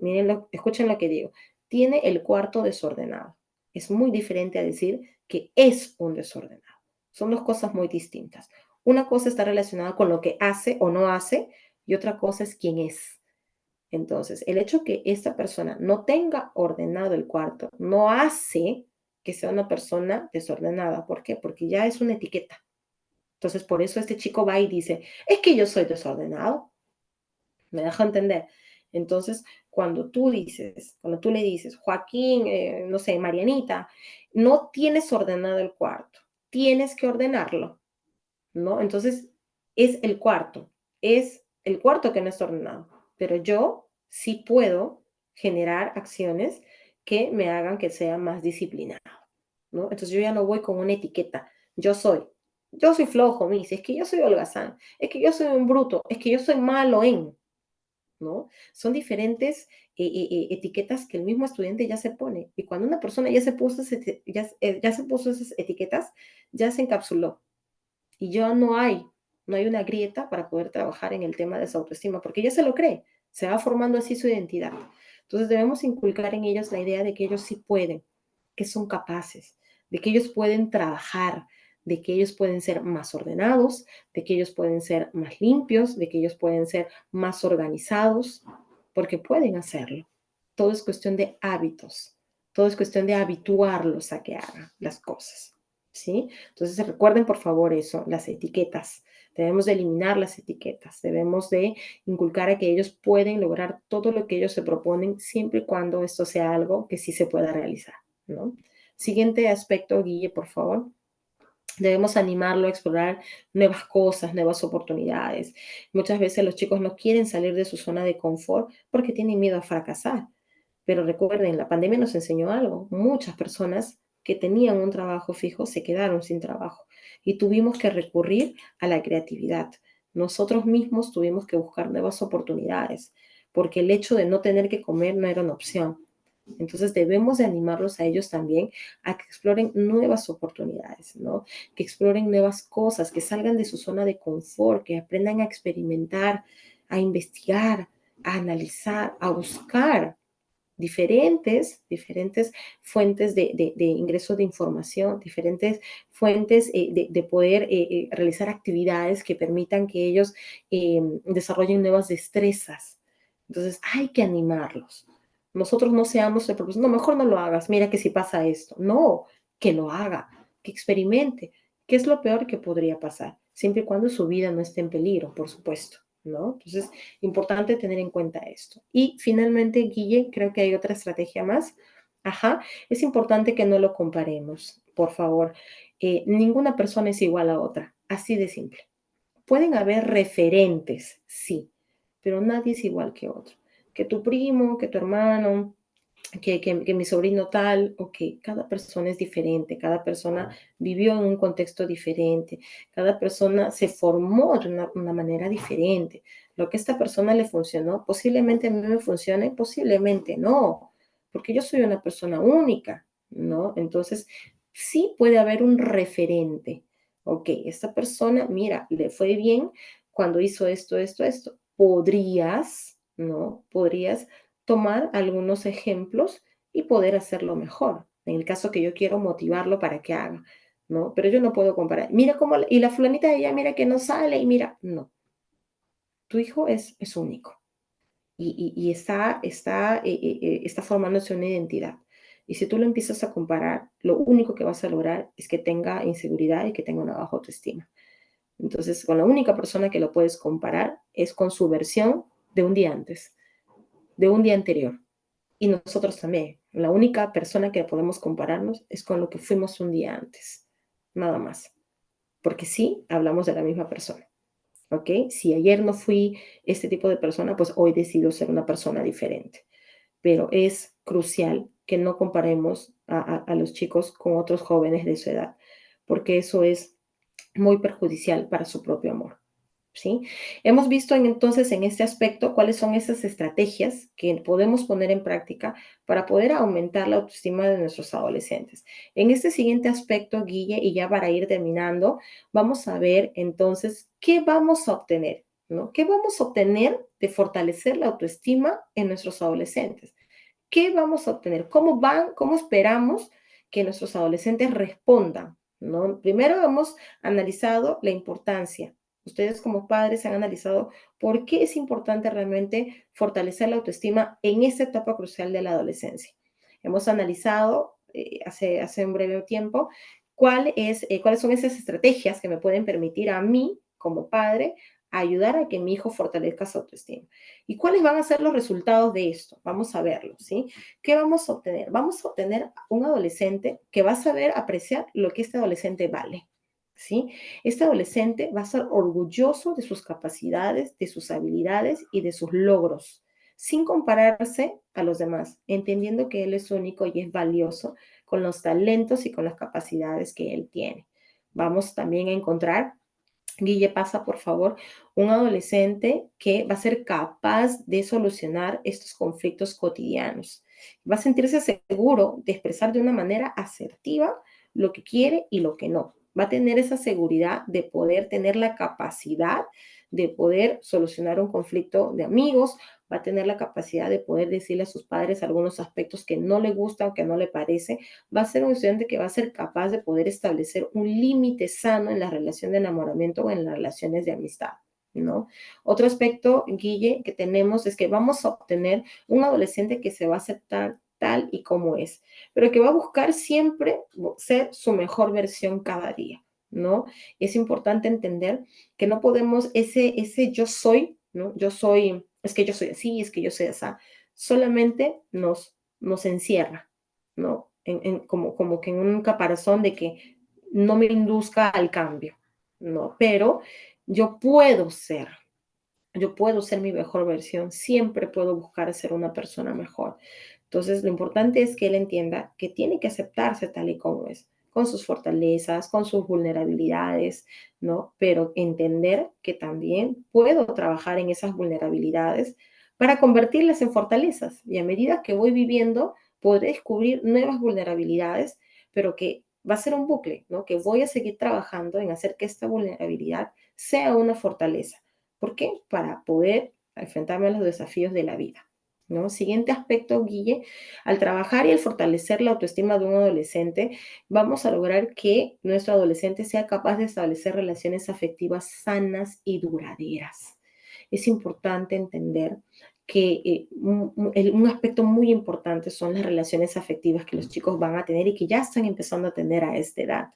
[SPEAKER 1] Escuchen lo que digo. Tiene el cuarto desordenado. Es muy diferente a decir que es un desordenado. Son dos cosas muy distintas. Una cosa está relacionada con lo que hace o no hace y otra cosa es quién es. Entonces, el hecho que esta persona no tenga ordenado el cuarto no hace que sea una persona desordenada. ¿Por qué? Porque ya es una etiqueta. Entonces, por eso este chico va y dice, es que yo soy desordenado. ¿Me deja entender? Entonces, cuando tú le dices, Joaquín, no sé, Marianita, no tienes ordenado el cuarto, tienes que ordenarlo, ¿no? Entonces, es el cuarto que no está ordenado, pero yo sí puedo generar acciones que me hagan que sea más disciplinado, ¿no? Entonces yo ya no voy con una etiqueta, yo soy, yo soy flojo, me dice, es que yo soy holgazán, es que yo soy un bruto, es que yo soy malo en, ¿no? Son diferentes etiquetas que el mismo estudiante ya se pone. Y cuando una persona ya se puso esas etiquetas, ya se encapsuló. Y ya no hay una grieta para poder trabajar en el tema de su autoestima, porque ya se lo cree, se va formando así su identidad. Entonces debemos inculcar en ellos la idea de que ellos sí pueden, que son capaces, de que ellos pueden trabajar, de que ellos pueden ser más ordenados, de que ellos pueden ser más limpios, de que ellos pueden ser más organizados, porque pueden hacerlo. Todo es cuestión de hábitos, todo es cuestión de habituarlos a que hagan las cosas. ¿Sí? Entonces recuerden por favor eso, las etiquetas. Debemos de eliminar las etiquetas, debemos de inculcar a que ellos pueden lograr todo lo que ellos se proponen siempre y cuando esto sea algo que sí se pueda realizar, ¿no? Siguiente aspecto, Guille, por favor. Debemos animarlo a explorar nuevas cosas, nuevas oportunidades. Muchas veces los chicos no quieren salir de su zona de confort porque tienen miedo a fracasar. Pero recuerden, la pandemia nos enseñó algo. Muchas personas que tenían un trabajo fijo se quedaron sin trabajo y tuvimos que recurrir a la creatividad. Nosotros mismos tuvimos que buscar nuevas oportunidades porque el hecho de no tener que comer no era una opción. Entonces debemos de animarlos a ellos también a que exploren nuevas oportunidades, ¿no? Que exploren nuevas cosas, que salgan de su zona de confort, que aprendan a experimentar, a investigar, a analizar, a buscar diferentes fuentes de ingreso de información, diferentes fuentes de poder realizar actividades que permitan que ellos desarrollen nuevas destrezas. Entonces hay que animarlos. Nosotros no seamos el profesor, no, mejor no lo hagas, mira que si pasa esto. No, que lo haga, que experimente. ¿Qué es lo peor que podría pasar? Siempre y cuando su vida no esté en peligro, por supuesto, ¿no? Entonces, importante tener en cuenta esto. Y finalmente, Guille, creo que hay otra estrategia más. Ajá, es importante que no lo comparemos, por favor. Ninguna persona es igual a otra, así de simple. Pueden haber referentes, sí, pero nadie es igual que otro. Que tu primo, que tu hermano, que mi sobrino tal, ok, cada persona es diferente, cada persona vivió en un contexto diferente, cada persona se formó de una manera diferente. Lo que a esta persona le funcionó, posiblemente a mí me funcione, posiblemente no, porque yo soy una persona única, ¿no? Entonces, sí puede haber un referente. Ok, esta persona, mira, le fue bien cuando hizo esto, esto, esto. Podrías, ¿no? Podrías tomar algunos ejemplos y poder hacerlo mejor. En el caso que yo quiero motivarlo para que haga, ¿no? Pero yo no puedo comparar. Mira cómo, y la fulanita de ella, mira que no sale y mira, no. Tu hijo es único y está formándose una identidad. Y si tú lo empiezas a comparar, lo único que vas a lograr es que tenga inseguridad y que tenga una baja autoestima. Entonces, con la única persona que lo puedes comparar es con su versión de un día antes, de un día anterior. Y nosotros también. La única persona que podemos compararnos es con lo que fuimos un día antes. Nada más. Porque sí, hablamos de la misma persona. ¿Ok? Si ayer no fui este tipo de persona, pues hoy decido ser una persona diferente. Pero es crucial que no comparemos a los chicos con otros jóvenes de su edad, porque eso es muy perjudicial para su propio amor. ¿Sí? Hemos visto entonces en este aspecto cuáles son esas estrategias que podemos poner en práctica para poder aumentar la autoestima de nuestros adolescentes. En este siguiente aspecto, Guille, y ya para ir terminando, vamos a ver entonces qué vamos a obtener, ¿no? ¿Qué vamos a obtener de fortalecer la autoestima en nuestros adolescentes? ¿Qué vamos a obtener? ¿Cómo esperamos que nuestros adolescentes respondan? ¿No? Primero hemos analizado la importancia. Ustedes como padres han analizado por qué es importante realmente fortalecer la autoestima en esta etapa crucial de la adolescencia. Hemos analizado hace un breve tiempo cuáles son esas estrategias que me pueden permitir a mí como padre ayudar a que mi hijo fortalezca su autoestima. ¿Y cuáles van a ser los resultados de esto? Vamos a verlo, ¿sí? ¿Qué vamos a obtener? Vamos a obtener un adolescente que va a saber apreciar lo que este adolescente vale, ¿sí? Este adolescente va a estar orgulloso de sus capacidades, de sus habilidades y de sus logros, sin compararse a los demás, entendiendo que él es único y es valioso con los talentos y con las capacidades que él tiene. Vamos también a encontrar Guille, pasa por favor, un adolescente que va a ser capaz de solucionar estos conflictos cotidianos. Va a sentirse seguro de expresar de una manera asertiva lo que quiere y lo que no. Va a tener esa seguridad de poder tener la capacidad de poder solucionar un conflicto de amigos, va a tener la capacidad de poder decirle a sus padres algunos aspectos que no le gustan, que no le parece, va a ser un estudiante que va a ser capaz de poder establecer un límite sano en la relación de enamoramiento o en las relaciones de amistad, ¿no? Otro aspecto, Guille, que tenemos es que vamos a obtener un adolescente que se va a aceptar tal y como es, pero que va a buscar siempre ser su mejor versión cada día, ¿no? Es importante entender que no podemos ese yo soy, ¿no? Yo soy, es que yo soy así, es que yo soy así, solamente nos encierra, ¿no? Como que en un caparazón de que no me induzca al cambio, ¿no? Pero yo yo puedo ser mi mejor versión, siempre puedo buscar ser una persona mejor. Entonces, lo importante es que él entienda que tiene que aceptarse tal y como es, con sus fortalezas, con sus vulnerabilidades, ¿no? Pero entender que también puedo trabajar en esas vulnerabilidades para convertirlas en fortalezas. Y a medida que voy viviendo, podré descubrir nuevas vulnerabilidades, pero que va a ser un bucle, ¿no? Que voy a seguir trabajando en hacer que esta vulnerabilidad sea una fortaleza. ¿Por qué? Para poder enfrentarme a los desafíos de la vida, ¿no? Siguiente aspecto, Guille, al trabajar y al fortalecer la autoestima de un adolescente, vamos a lograr que nuestro adolescente sea capaz de establecer relaciones afectivas sanas y duraderas. Es importante entender que un aspecto muy importante son las relaciones afectivas que los chicos van a tener y que ya están empezando a tener a esta edad.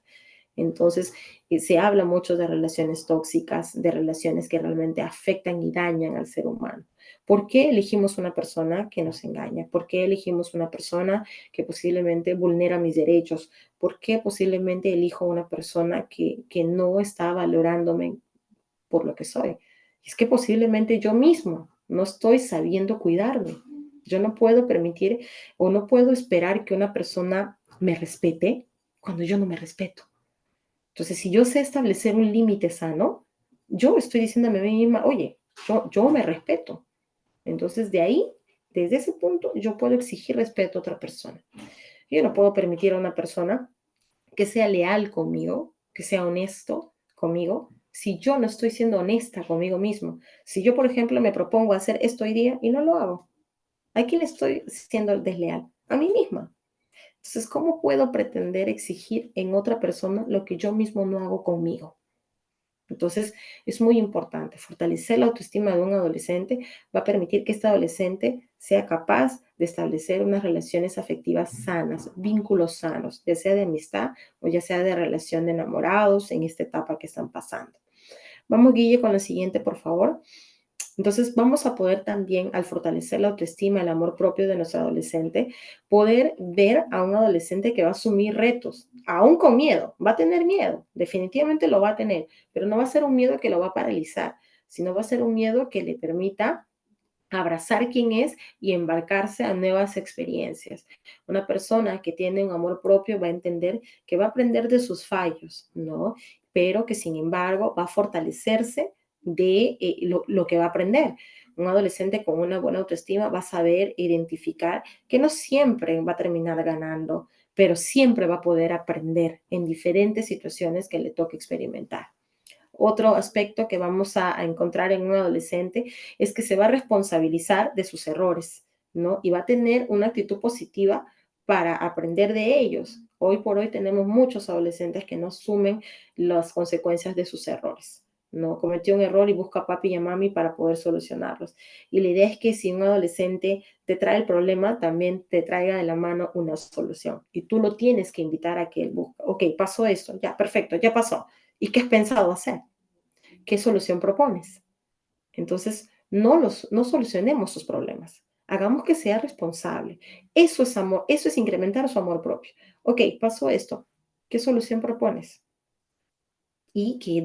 [SPEAKER 1] Entonces, se habla mucho de relaciones tóxicas, de relaciones que realmente afectan y dañan al ser humano. ¿Por qué elegimos una persona que nos engaña? ¿Por qué elegimos una persona que posiblemente vulnera mis derechos? ¿Por qué posiblemente elijo una persona que no está valorándome por lo que soy? Es que posiblemente yo mismo no estoy sabiendo cuidarme. Yo no puedo permitir o no puedo esperar que una persona me respete cuando yo no me respeto. Entonces, si yo sé establecer un límite sano, yo estoy diciéndome a mí misma, oye, yo me respeto. Entonces, de ahí, desde ese punto, yo puedo exigir respeto a otra persona. Yo no puedo permitir a una persona que sea leal conmigo, que sea honesto conmigo, si yo no estoy siendo honesta conmigo mismo. Si yo, por ejemplo, me propongo hacer esto hoy día y no lo hago, ¿a quién estoy siendo desleal? A mí misma. Entonces, ¿cómo puedo pretender exigir en otra persona lo que yo mismo no hago conmigo? Entonces, es muy importante. Fortalecer la autoestima de un adolescente va a permitir que este adolescente sea capaz de establecer unas relaciones afectivas sanas, vínculos sanos, ya sea de amistad o ya sea de relación de enamorados en esta etapa que están pasando. Vamos, Guille, con la siguiente, por favor. Entonces vamos a poder también, al fortalecer la autoestima, el amor propio de nuestro adolescente, poder ver a un adolescente que va a asumir retos, aún con miedo. Va a tener miedo, definitivamente lo va a tener, pero no va a ser un miedo que lo va a paralizar, sino va a ser un miedo que le permita abrazar quién es y embarcarse a nuevas experiencias. Una persona que tiene un amor propio va a entender que va a aprender de sus fallos, ¿no? Pero que sin embargo va a fortalecerse de lo que va a aprender. Un adolescente con una buena autoestima va a saber identificar que no siempre va a terminar ganando, pero siempre va a poder aprender en diferentes situaciones que le toque experimentar. Otro aspecto que vamos a encontrar en un adolescente es que se va a responsabilizar de sus errores, ¿no? Y va a tener una actitud positiva para aprender de ellos. Hoy por hoy tenemos muchos adolescentes que no asumen las consecuencias de sus errores, ¿no? Cometió un error y busca a papi y a mami para poder solucionarlos. Y la idea es que si un adolescente te trae el problema, también te traiga de la mano una solución. Y tú lo tienes que invitar a que él busque. Ok, pasó esto, ya, perfecto, ya pasó. ¿Y qué has pensado hacer? ¿Qué solución propones? Entonces, no solucionemos sus problemas. Hagamos que sea responsable. Eso es amor, eso es incrementar su amor propio. Ok, pasó esto. ¿Qué solución propones? Y que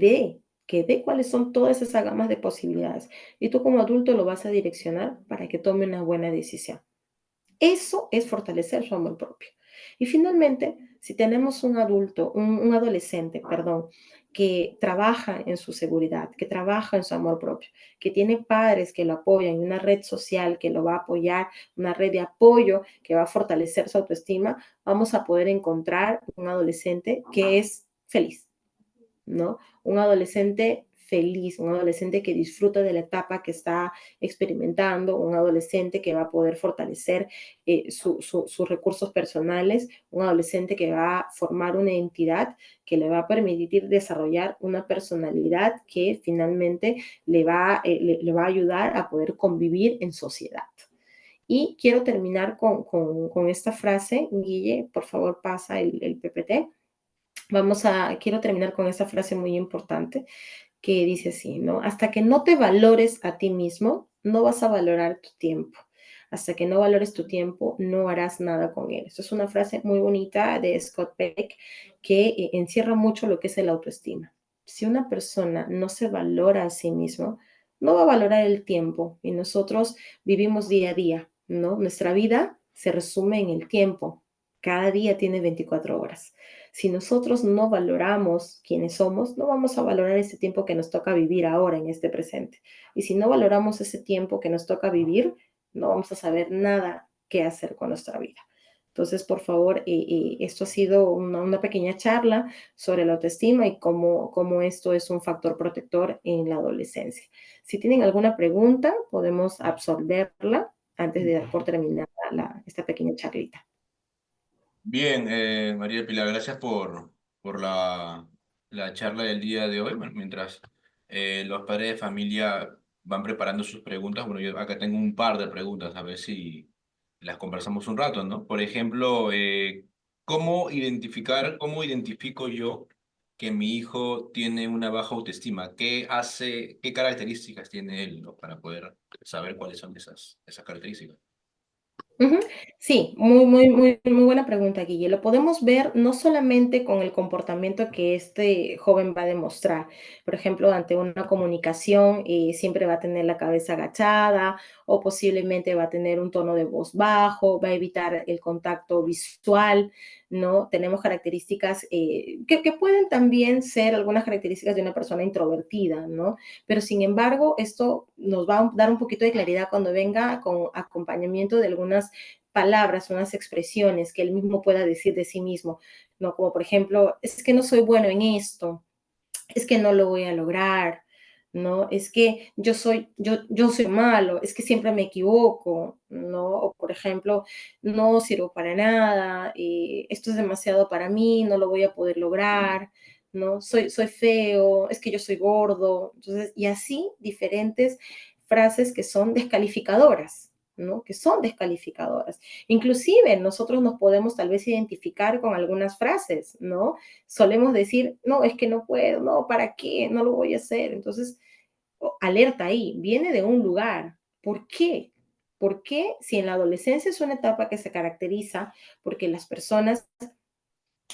[SPEAKER 1] dé cuáles son todas esas gamas de posibilidades. Y tú como adulto lo vas a direccionar para que tome una buena decisión. Eso es fortalecer su amor propio. Y finalmente, si tenemos un adulto, un adolescente, perdón, que trabaja en su seguridad, que trabaja en su amor propio, que tiene padres que lo apoyan, y una red social que lo va a apoyar, una red de apoyo que va a fortalecer su autoestima, vamos a poder encontrar un adolescente que es feliz, ¿no? Un adolescente feliz, un adolescente que disfruta de la etapa que está experimentando, un adolescente que va a poder fortalecer sus recursos personales, un adolescente que va a formar una identidad que le va a permitir desarrollar una personalidad que finalmente le va a ayudar a poder convivir en sociedad. Y quiero terminar con esta frase, Guille, por favor pasa el PPT. Quiero terminar con esta frase muy importante que dice así, ¿no? Hasta que no te valores a ti mismo, no vas a valorar tu tiempo. Hasta que no valores tu tiempo, no harás nada con él. Esto es una frase muy bonita de Scott Peck que encierra mucho lo que es el autoestima. Si una persona no se valora a sí mismo, no va a valorar el tiempo y nosotros vivimos día a día, ¿no? Nuestra vida se resume en el tiempo. Cada día tiene 24 horas. Si nosotros no valoramos quiénes somos, no vamos a valorar ese tiempo que nos toca vivir ahora en este presente. Y si no valoramos ese tiempo que nos toca vivir, no vamos a saber nada qué hacer con nuestra vida. Entonces, por favor, esto ha sido una pequeña charla sobre la autoestima y cómo esto es un factor protector en la adolescencia. Si tienen alguna pregunta, podemos absolverla antes de dar por terminada esta pequeña charlita.
[SPEAKER 2] Bien, María Pilar, gracias por la charla del día de hoy. Bueno, mientras los padres de familia van preparando sus preguntas, bueno, yo acá tengo un par de preguntas, a ver si las conversamos un rato, ¿no? Por ejemplo, cómo identifico yo que mi hijo tiene una baja autoestima? ¿Qué características tiene él, ¿no? Para poder saber cuáles son esas características.
[SPEAKER 1] Ujú. Sí, muy buena pregunta, Guille. Lo podemos ver no solamente con el comportamiento que este joven va a demostrar. Por ejemplo, ante una comunicación, siempre va a tener la cabeza agachada o posiblemente va a tener un tono de voz bajo, va a evitar el contacto visual, ¿no? Tenemos características que pueden también ser algunas características de una persona introvertida, ¿no? Pero sin embargo, esto nos va a dar un poquito de claridad cuando venga con acompañamiento de algunas palabras, unas expresiones que él mismo pueda decir de sí mismo, ¿no? Como por ejemplo, es que no soy bueno en esto, es que no lo voy a lograr, ¿no? Es que yo soy malo, es que siempre me equivoco, ¿no? O por ejemplo, no sirvo para nada, esto es demasiado para mí, no lo voy a poder lograr, ¿no? Soy feo, es que yo soy gordo, entonces, y así diferentes frases que son descalificadoras, ¿no? Que son descalificadoras. Inclusive nosotros nos podemos tal vez identificar con algunas frases, ¿no? Solemos decir, no, es que no puedo, no, ¿para qué? No lo voy a hacer. Entonces, alerta ahí, viene de un lugar. ¿Por qué? ¿Por qué si en la adolescencia es una etapa que se caracteriza porque las personas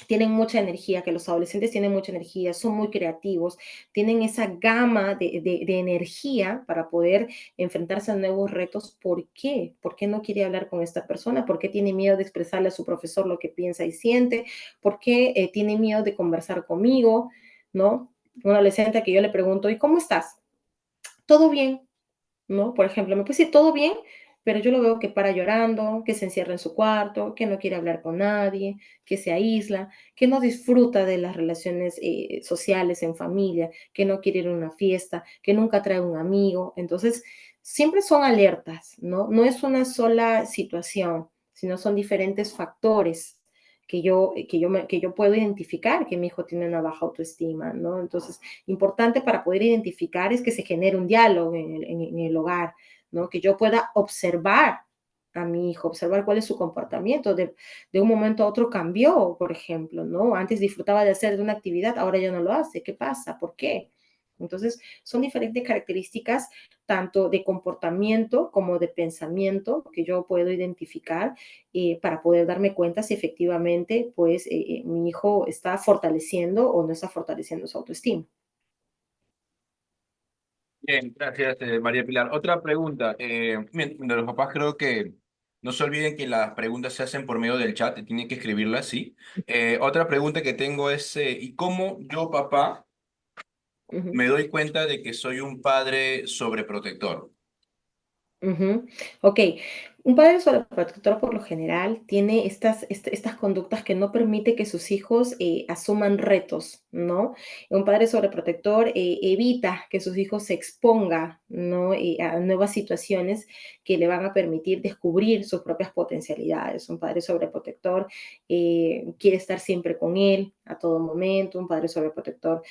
[SPEAKER 1] tienen mucha energía, que los adolescentes tienen mucha energía, son muy creativos, tienen esa gama de energía para poder enfrentarse a nuevos retos? ¿Por qué? ¿Por qué no quiere hablar con esta persona? ¿Por qué tiene miedo de expresarle a su profesor lo que piensa y siente? ¿Por qué tiene miedo de conversar conmigo? ¿No? Un adolescente que yo le pregunto, ¿y cómo estás? Todo bien, ¿no? Por ejemplo, me puede decir todo bien, pero yo lo veo que para llorando, que se encierra en su cuarto, que no quiere hablar con nadie, que se aísla, que no disfruta de las relaciones sociales en familia, que no quiere ir a una fiesta, que nunca trae un amigo. Entonces, siempre son alertas, ¿no? No es una sola situación, sino son diferentes factores que yo puedo identificar que mi hijo tiene una baja autoestima, ¿no? Entonces, importante para poder identificar es que se genere un diálogo en el hogar, ¿no? Que yo pueda observar a mi hijo, observar cuál es su comportamiento. De un momento a otro cambió, por ejemplo, ¿no? Antes disfrutaba de hacer una actividad, ahora ya no lo hace. ¿Qué pasa? ¿Por qué? Entonces, son diferentes características tanto de comportamiento como de pensamiento que yo puedo identificar para poder darme cuenta si efectivamente pues mi hijo está fortaleciendo o no está fortaleciendo su autoestima.
[SPEAKER 2] Bien, gracias, María Pilar. Otra pregunta. Bien, de los papás creo que no se olviden que las preguntas se hacen por medio del chat y tienen que escribirlas, ¿sí? Otra pregunta que tengo es, ¿y cómo yo, papá,
[SPEAKER 1] Ujú.
[SPEAKER 2] me doy cuenta de que soy un padre sobreprotector?
[SPEAKER 1] Ujú. Ok, un padre sobreprotector por lo general tiene estas conductas que no permite que sus hijos asuman retos, ¿no? Un padre sobreprotector evita que sus hijos se exponga, ¿no? A nuevas situaciones que le van a permitir descubrir sus propias potencialidades. Un padre sobreprotector quiere estar siempre con él a todo momento. Un padre sobreprotector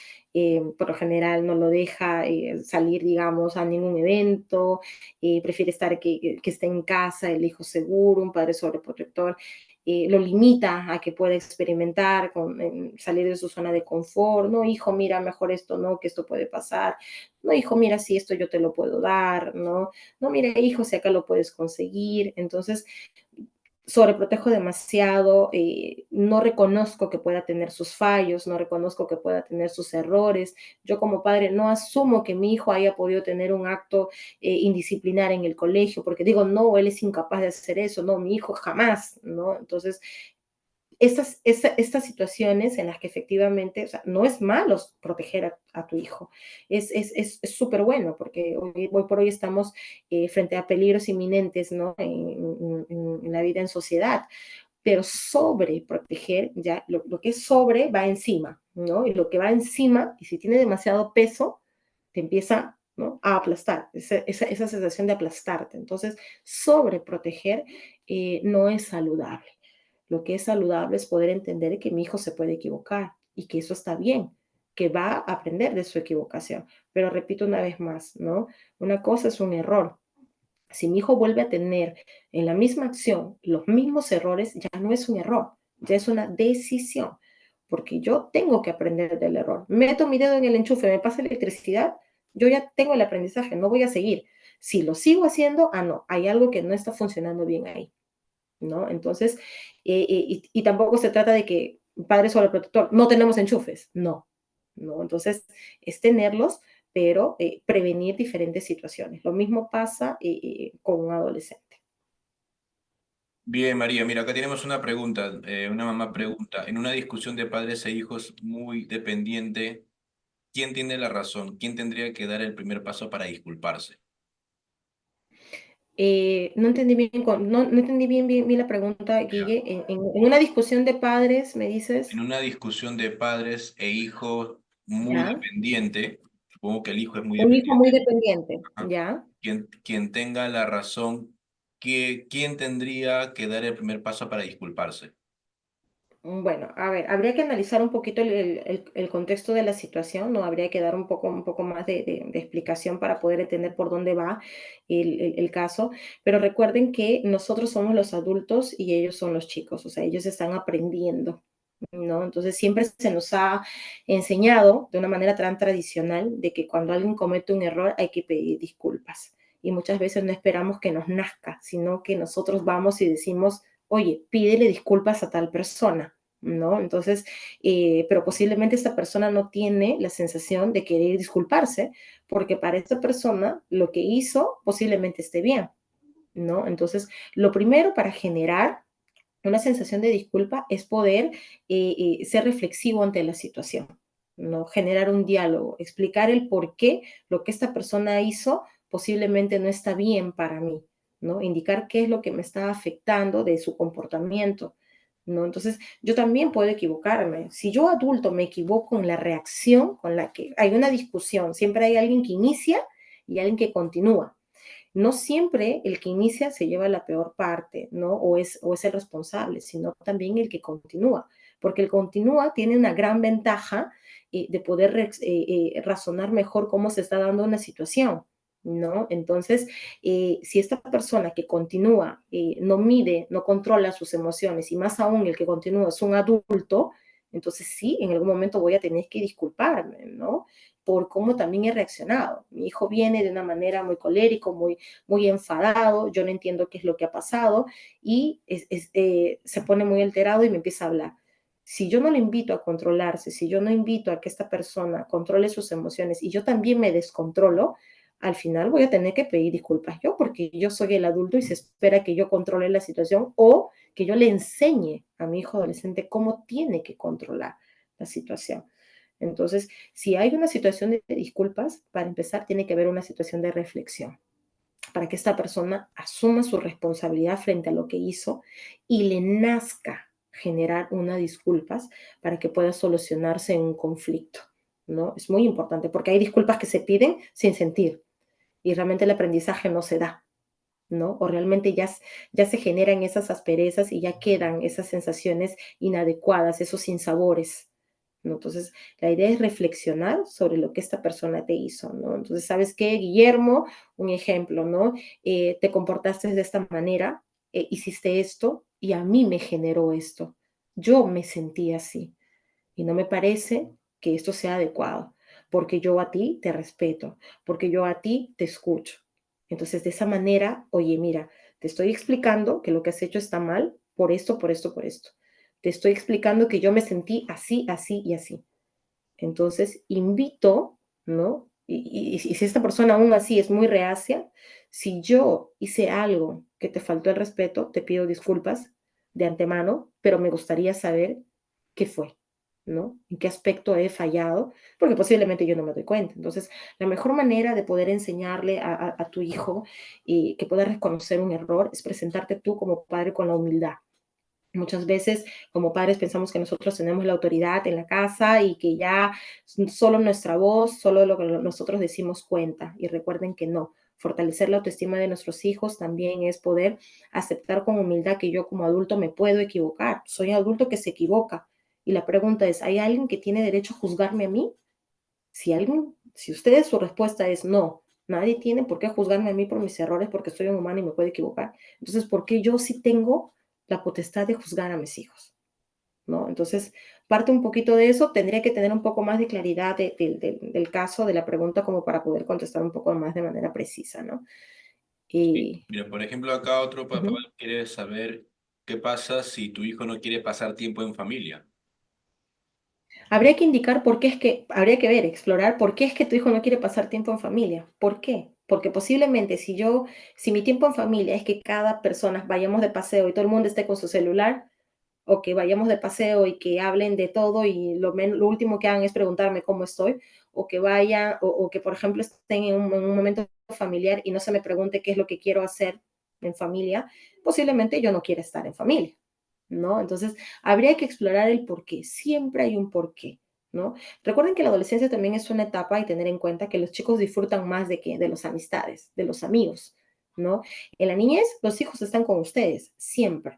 [SPEAKER 1] por lo general no lo deja salir, digamos, a ningún evento, prefiere estar que esté en casa, el hijo seguro. Un padre sobreprotector lo limita a que pueda experimentar, salir de su zona de confort. No, hijo, mira, mejor esto no, que esto puede pasar. No, hijo, mira, si esto yo te lo puedo dar, ¿no? No, mira, hijo, si acá lo puedes conseguir. Entonces, sobreprotejo demasiado, no reconozco que pueda tener sus fallos, no reconozco que pueda tener sus errores. Yo como padre no asumo que mi hijo haya podido tener un acto indisciplinar en el colegio, porque digo, no, él es incapaz de hacer eso, no, mi hijo jamás, ¿no? Entonces, estas situaciones en las que efectivamente, o sea, no es malo proteger a tu hijo, es súper bueno porque hoy por hoy estamos frente a peligros inminentes, ¿no? En la vida en sociedad, pero sobre proteger, ya lo que es sobre va encima, ¿no? Y lo que va encima, y si tiene demasiado peso, te empieza, ¿no? A aplastar, esa sensación de aplastarte. Entonces, sobre proteger no es saludable. Lo que es saludable es poder entender que mi hijo se puede equivocar y que eso está bien, que va a aprender de su equivocación. Pero repito una vez más, ¿no? Una cosa es un error. Si mi hijo vuelve a tener en la misma acción los mismos errores, ya no es un error, ya es una decisión, porque yo tengo que aprender del error. Meto mi dedo en el enchufe, me pasa electricidad, yo ya tengo el aprendizaje, no voy a seguir. Si lo sigo haciendo, no, hay algo que no está funcionando bien ahí. ¿No? Entonces, y tampoco se trata de que padre sobreprotector, no tenemos enchufes, no, no, entonces es tenerlos, pero prevenir diferentes situaciones. Lo mismo pasa con un adolescente.
[SPEAKER 2] Bien, María, mira, acá tenemos una pregunta. Una mamá pregunta, en una discusión de padres e hijos muy dependiente, ¿quién tiene la razón? ¿Quién tendría que dar el primer paso para disculparse?
[SPEAKER 1] No entendí bien, no entendí bien la pregunta,
[SPEAKER 2] Ya.
[SPEAKER 1] Guille. En una discusión de padres, me
[SPEAKER 2] En
[SPEAKER 1] dices,
[SPEAKER 2] una discusión de padres e hijos muy
[SPEAKER 1] ya,
[SPEAKER 2] dependiente, supongo que el hijo es muy
[SPEAKER 1] un hijo
[SPEAKER 2] dependiente,
[SPEAKER 1] muy dependiente,
[SPEAKER 2] ajá,
[SPEAKER 1] ya.
[SPEAKER 2] quien tenga la razón, ¿quién tendría que dar el primer paso para disculparse?
[SPEAKER 1] Bueno, a ver, habría que analizar un poquito el contexto de la situación, ¿no? Habría que dar un poco más de explicación para poder entender por dónde va el caso, pero recuerden que nosotros somos los adultos y ellos son los chicos, o sea, ellos están aprendiendo, ¿no? Entonces siempre se nos ha enseñado de una manera tan tradicional de que cuando alguien comete un error hay que pedir disculpas. Y muchas veces no esperamos que nos nazca, sino que nosotros vamos y decimos, oye, pídele disculpas a tal persona, ¿no? Entonces, pero posiblemente esta persona no tiene la sensación de querer disculparse, porque para esta persona lo que hizo posiblemente esté bien, ¿no? Entonces, lo primero para generar una sensación de disculpa es poder ser reflexivo ante la situación, ¿no? Generar un diálogo, explicar el por qué lo que esta persona hizo posiblemente no está bien para mí, ¿no? Indicar qué es lo que me está afectando de su comportamiento, ¿no? Entonces, yo también puedo equivocarme. Si yo adulto me equivoco en la reacción con la que hay una discusión, siempre hay alguien que inicia y alguien que continúa. No siempre el que inicia se lleva la peor parte, ¿no? O es el responsable, sino también el que continúa, porque el continúa tiene una gran ventaja de poder razonar mejor cómo se está dando una situación, ¿no? Entonces, si esta persona que continúa no mide, no controla sus emociones, y más aún el que continúa es un adulto, entonces sí, en algún momento voy a tener que disculparme, ¿no? Por cómo también he reaccionado. Mi hijo viene de una manera muy colérico, muy enfadado, yo no entiendo qué es lo que ha pasado y se pone muy alterado y me empieza a hablar. Si yo no le invito a controlarse, si yo no invito a que esta persona controle sus emociones y yo también me descontrolo, al final voy a tener que pedir disculpas yo porque yo soy el adulto y se espera que yo controle la situación o que yo le enseñe a mi hijo adolescente cómo tiene que controlar la situación. Entonces, si hay una situación de disculpas, para empezar, tiene que haber una situación de reflexión para que esta persona asuma su responsabilidad frente a lo que hizo y le nazca generar unas disculpas para que pueda solucionarse en un conflicto, ¿no? Es muy importante porque hay disculpas que se piden sin sentir y realmente el aprendizaje no se da, ¿no? O realmente ya se generan esas asperezas y ya quedan esas sensaciones inadecuadas, esos sinsabores, ¿no? Entonces, la idea es reflexionar sobre lo que esta persona te hizo, ¿no? Entonces, ¿sabes qué, Guillermo? Un ejemplo, ¿no? Te comportaste de esta manera, hiciste esto y a mí me generó esto. Yo me sentí así y no me parece que esto sea adecuado, porque yo a ti te respeto, porque yo a ti te escucho. Entonces, de esa manera, oye, mira, te estoy explicando que lo que has hecho está mal por esto, por esto, por esto. Te estoy explicando que yo me sentí así, así y así. Entonces, invito, ¿no? Y si esta persona aún así es muy reacia, si yo hice algo que te faltó el respeto, te pido disculpas de antemano, pero me gustaría saber qué fue, ¿no? En qué aspecto he fallado, porque posiblemente yo no me doy cuenta. Entonces, la mejor manera de poder enseñarle a tu hijo y que pueda reconocer un error es presentarte tú como padre con la humildad. Muchas veces como padres pensamos que nosotros tenemos la autoridad en la casa y que ya solo nuestra voz, solo lo que nosotros decimos cuenta. Y recuerden que no. Fortalecer la autoestima de nuestros hijos también es poder aceptar con humildad que yo como adulto me puedo equivocar. Soy adulto que se equivoca. Y la pregunta es, ¿hay alguien que tiene derecho a juzgarme a mí? Si ustedes su respuesta es no, nadie tiene por qué juzgarme a mí por mis errores porque soy un humano y me puedo equivocar. Entonces, ¿por qué yo sí tengo la potestad de juzgar a mis hijos? ¿No? Entonces, parte un poquito de eso, tendría que tener un poco más de claridad del caso, de la pregunta, como para poder contestar un poco más de manera precisa, ¿no?
[SPEAKER 2] Sí.
[SPEAKER 1] Y,
[SPEAKER 2] Mira, por ejemplo, acá otro papá
[SPEAKER 1] ujú.
[SPEAKER 2] quiere saber qué pasa si tu hijo no quiere pasar tiempo en familia.
[SPEAKER 1] Habría que indicar por qué es que, habría que ver, explorar por qué es que tu hijo no quiere pasar tiempo en familia. ¿Por qué? Porque posiblemente si mi tiempo en familia es que cada persona vayamos de paseo y todo el mundo esté con su celular, o que vayamos de paseo y que hablen de todo y lo último que hagan es preguntarme cómo estoy, o que vaya, o que por ejemplo estén en un momento familiar y no se me pregunte qué es lo que quiero hacer en familia, posiblemente yo no quiera estar en familia, ¿no? Entonces, habría que explorar el por qué, siempre hay un por qué, ¿no? Recuerden que la adolescencia también es una etapa y tener en cuenta que los chicos disfrutan más de los amistades, de los amigos, ¿no? En la niñez, los hijos están con ustedes, siempre.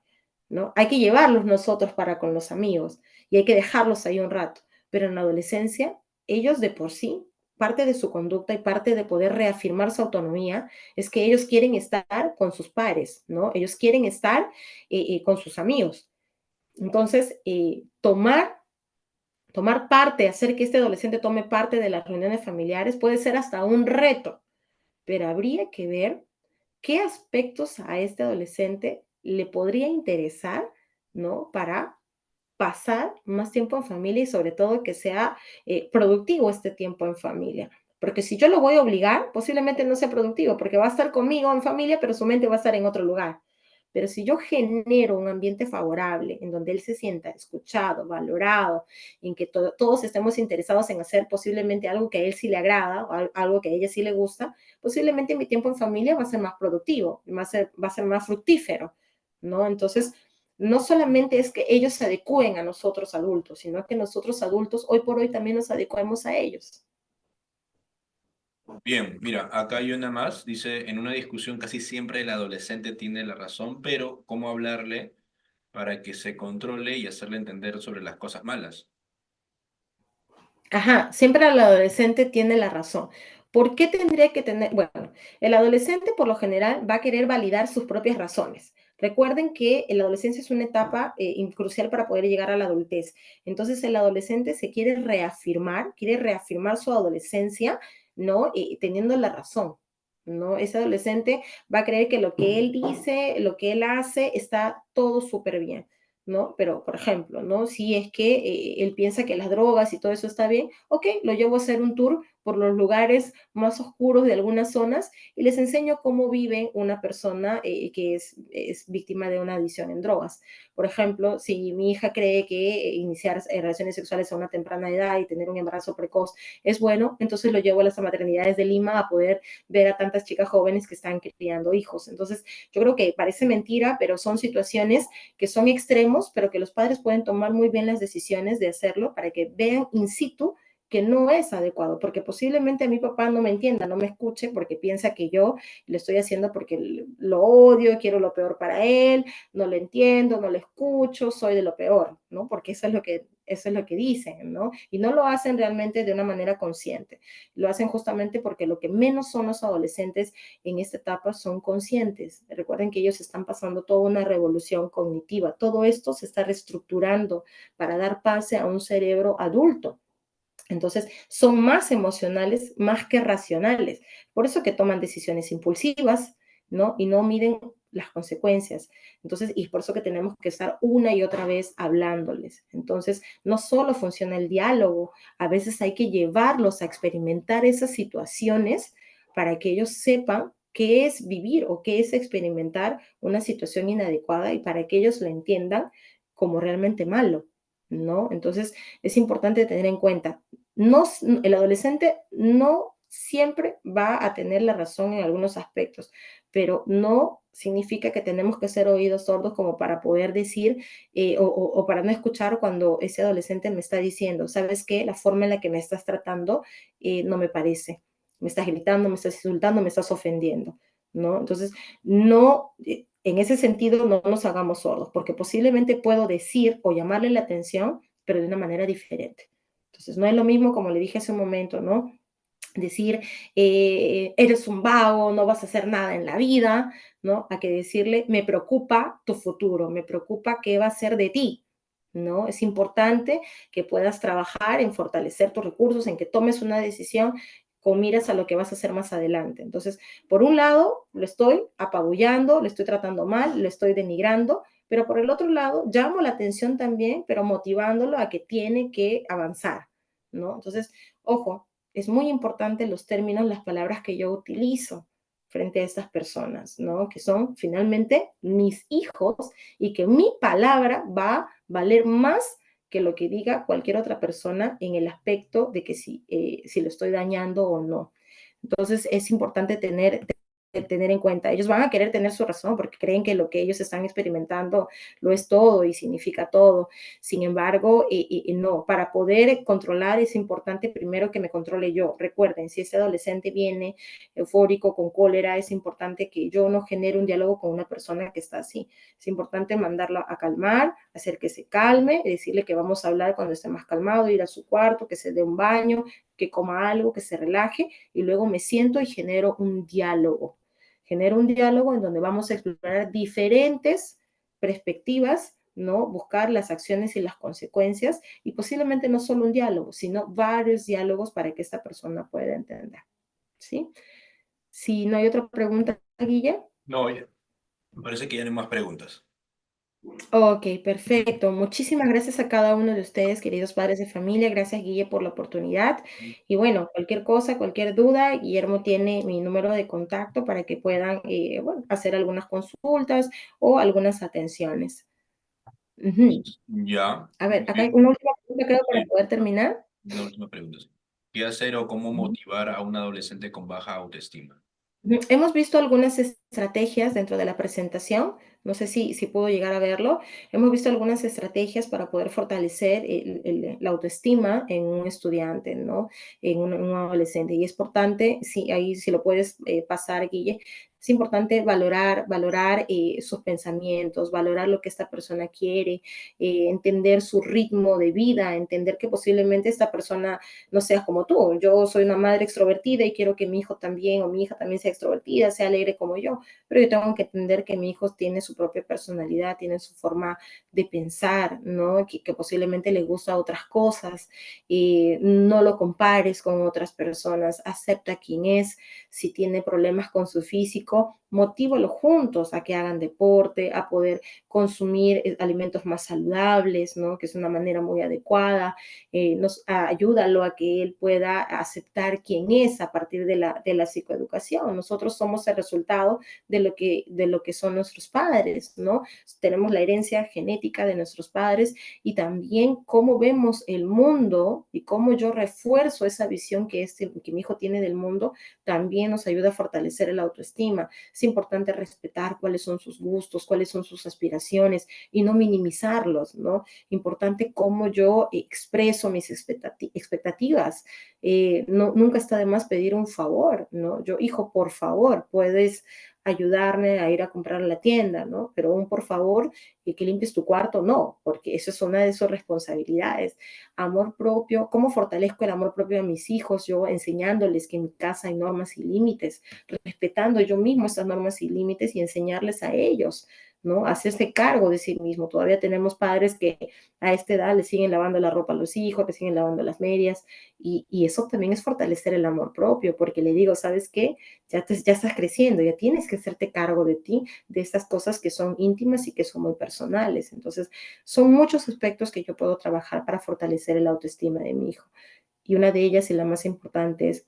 [SPEAKER 1] ¿no? Hay que llevarlos nosotros para con los amigos y hay que dejarlos ahí un rato, pero en la adolescencia, ellos de por sí, parte de su conducta y parte de poder reafirmar su autonomía es que ellos quieren estar con sus pares, ¿no? Ellos quieren estar con sus amigos. Entonces, tomar parte, hacer que este adolescente tome parte de las reuniones familiares puede ser hasta un reto, pero habría que ver qué aspectos a este adolescente le podría interesar, ¿no? Para pasar más tiempo en familia y sobre todo que sea productivo este tiempo en familia. Porque si yo lo voy a obligar, posiblemente no sea productivo, porque va a estar conmigo en familia, pero su mente va a estar en otro lugar. Pero si yo genero un ambiente favorable en donde él se sienta escuchado, valorado, en que todos estemos interesados en hacer posiblemente algo que a él sí le agrada o algo que a ella sí le gusta, posiblemente mi tiempo en familia va a ser más productivo, va a ser más fructífero, ¿no? Entonces, no solamente es que ellos se adecúen a nosotros adultos, sino que nosotros adultos hoy por hoy también nos adecuemos a ellos.
[SPEAKER 2] Bien, mira, acá hay una más. Dice, en una discusión casi siempre el adolescente tiene la razón, pero ¿cómo hablarle para que se controle y hacerle entender sobre las cosas malas?
[SPEAKER 1] Ajá, siempre el adolescente tiene la razón. ¿Por qué tendría que tener? Bueno, el adolescente por lo general va a querer validar sus propias razones. Recuerden que la adolescencia es una etapa crucial para poder llegar a la adultez. Entonces el adolescente se quiere reafirmar su adolescencia, ¿no? Teniendo la razón, ¿no? Ese adolescente va a creer que lo que él dice, lo que él hace, está todo súper bien. ¿No? Pero, por ejemplo, ¿no? Si es que él piensa que las drogas y todo eso está bien, ok, lo llevo a hacer un tour por los lugares más oscuros de algunas zonas y les enseño cómo vive una persona que es víctima de una adicción en drogas. Por ejemplo, si mi hija cree que iniciar relaciones sexuales a una temprana edad y tener un embarazo precoz es bueno, entonces lo llevo a las maternidades de Lima a poder ver a tantas chicas jóvenes que están criando hijos. Entonces, yo creo que parece mentira, pero son situaciones que son extremos, pero que los padres pueden tomar muy bien las decisiones de hacerlo para que vean in situ que no es adecuado, porque posiblemente a mi papá no me entienda, no me escuche porque piensa que yo lo estoy haciendo porque lo odio, quiero lo peor para él, no lo entiendo, no lo escucho, soy de lo peor, ¿no? Porque eso es lo que dicen, ¿no? Y no lo hacen realmente de una manera consciente, lo hacen justamente porque lo que menos son los adolescentes en esta etapa son conscientes. Recuerden que ellos están pasando toda una revolución cognitiva. Todo esto se está reestructurando para dar pase a un cerebro adulto. Entonces, son más emocionales más que racionales. Por eso que toman decisiones impulsivas, ¿no? Y no miden las consecuencias. Entonces, y por eso que tenemos que estar una y otra vez hablándoles. Entonces, no solo funciona el diálogo, a veces hay que llevarlos a experimentar esas situaciones para que ellos sepan qué es vivir o qué es experimentar una situación inadecuada y para que ellos lo entiendan como realmente malo, ¿no? Entonces, es importante tener en cuenta, no, el adolescente no siempre va a tener la razón en algunos aspectos, pero no significa que tenemos que ser oídos sordos como para poder decir o para no escuchar cuando ese adolescente me está diciendo, ¿sabes qué? La forma en la que me estás tratando no me parece. Me estás gritando, me estás insultando, me estás ofendiendo, ¿no? Entonces, no, en ese sentido, no nos hagamos sordos, porque posiblemente puedo decir o llamarle la atención, pero de una manera diferente. Entonces, no es lo mismo, como le dije hace un momento, ¿no? Decir, eres un vago, no vas a hacer nada en la vida, ¿no? A que decirle, me preocupa tu futuro, me preocupa qué va a ser de ti, ¿no? Es importante que puedas trabajar en fortalecer tus recursos, en que tomes una decisión con miras a lo que vas a hacer más adelante. Entonces, por un lado, lo estoy apabullando, lo estoy tratando mal, lo estoy denigrando, pero por el otro lado, llamo la atención también, pero motivándolo a que tiene que avanzar, ¿no? Entonces, ojo, es muy importante los términos, las palabras que yo utilizo frente a estas personas, ¿no? Que son finalmente mis hijos y que mi palabra va a valer más que lo que diga cualquier otra persona en el aspecto de que si lo estoy dañando o no. Entonces es importante tener tener en cuenta. Ellos van a querer tener su razón porque creen que lo que ellos están experimentando lo es todo y significa todo. Sin embargo, no, para poder controlar es importante primero que me controle yo. Recuerden, si ese adolescente viene eufórico, con cólera, es importante que yo no genere un diálogo con una persona que está así. Es importante mandarlo a calmar, hacer que se calme, decirle que vamos a hablar cuando esté más calmado, ir a su cuarto, que se dé un baño, que coma algo, que se relaje, y luego me siento y genero un diálogo. Genero un diálogo en donde vamos a explorar diferentes perspectivas, ¿no? Buscar las acciones y las consecuencias, y posiblemente no solo un diálogo, sino varios diálogos para que esta persona pueda entender, ¿sí? Si no hay otra pregunta, Guille.
[SPEAKER 2] No, ya. Me parece que ya no hay más preguntas.
[SPEAKER 1] Ok, perfecto. Muchísimas gracias a cada uno de ustedes, queridos padres de familia. Gracias, Guille, por la oportunidad. Y bueno, cualquier cosa, cualquier duda, Guillermo tiene mi número de contacto para que puedan bueno, hacer algunas consultas o algunas atenciones. Ujú.
[SPEAKER 2] Ya.
[SPEAKER 1] A ver, acá hay una última pregunta, creo, para
[SPEAKER 2] Sí,
[SPEAKER 1] poder terminar.
[SPEAKER 2] una última pregunta. Sí. ¿Qué hacer o cómo motivar a un adolescente con baja autoestima?
[SPEAKER 1] Hemos visto algunas estrategias dentro de la presentación, no sé si pudo llegar a verlo. Hemos visto algunas estrategias para poder fortalecer la autoestima en un estudiante, ¿no? En un adolescente. Y es importante, si ahí si lo puedes pasar, Guille, es importante valorar sus pensamientos, valorar lo que esta persona quiere, entender su ritmo de vida, entender que posiblemente esta persona no seas como tú. Yo soy una madre extrovertida y quiero que mi hijo también o mi hija también sea extrovertida, sea alegre como yo, pero yo tengo que entender que mi hijo tiene su propia personalidad, tiene su forma de pensar, ¿no? Que posiblemente le gusta otras cosas, no lo compares con otras personas, acepta quién es, si tiene problemas con su físico, motívalo juntos a que hagan deporte, a poder consumir alimentos más saludables, ¿no? Que es una manera muy adecuada, ayúdalo a que él pueda aceptar quién es a partir de la psicoeducación. Nosotros somos el resultado de lo que son nuestros padres, ¿no? Tenemos la herencia genética de nuestros padres y también cómo vemos el mundo y cómo yo refuerzo esa visión que mi hijo tiene del mundo, también nos ayuda a fortalecer la autoestima. Es importante respetar cuáles son sus gustos, cuáles son sus aspiraciones y no minimizarlos, ¿no? Importante cómo yo expreso mis expectativas. No, nunca está de más pedir un favor, ¿no? Yo, hijo, por favor, puedes ayudarme a ir a comprar a la tienda, ¿no? Pero un por favor, que limpies tu cuarto, no, porque eso es una de sus responsabilidades. Amor propio, ¿cómo fortalezco el amor propio a mis hijos? Yo enseñándoles que en mi casa hay normas y límites, respetando yo mismo esas normas y límites y enseñarles a ellos, ¿no? Hacerse cargo de sí mismo. Todavía tenemos padres que a esta edad le siguen lavando la ropa a los hijos, le siguen lavando las medias, y eso también es fortalecer el amor propio, porque le digo, ¿sabes qué? Ya estás creciendo, ya tienes que hacerte cargo de ti, de estas cosas que son íntimas y que son muy personales. Entonces, son muchos aspectos que yo puedo trabajar para fortalecer el autoestima de mi hijo. Y una de ellas y la más importante es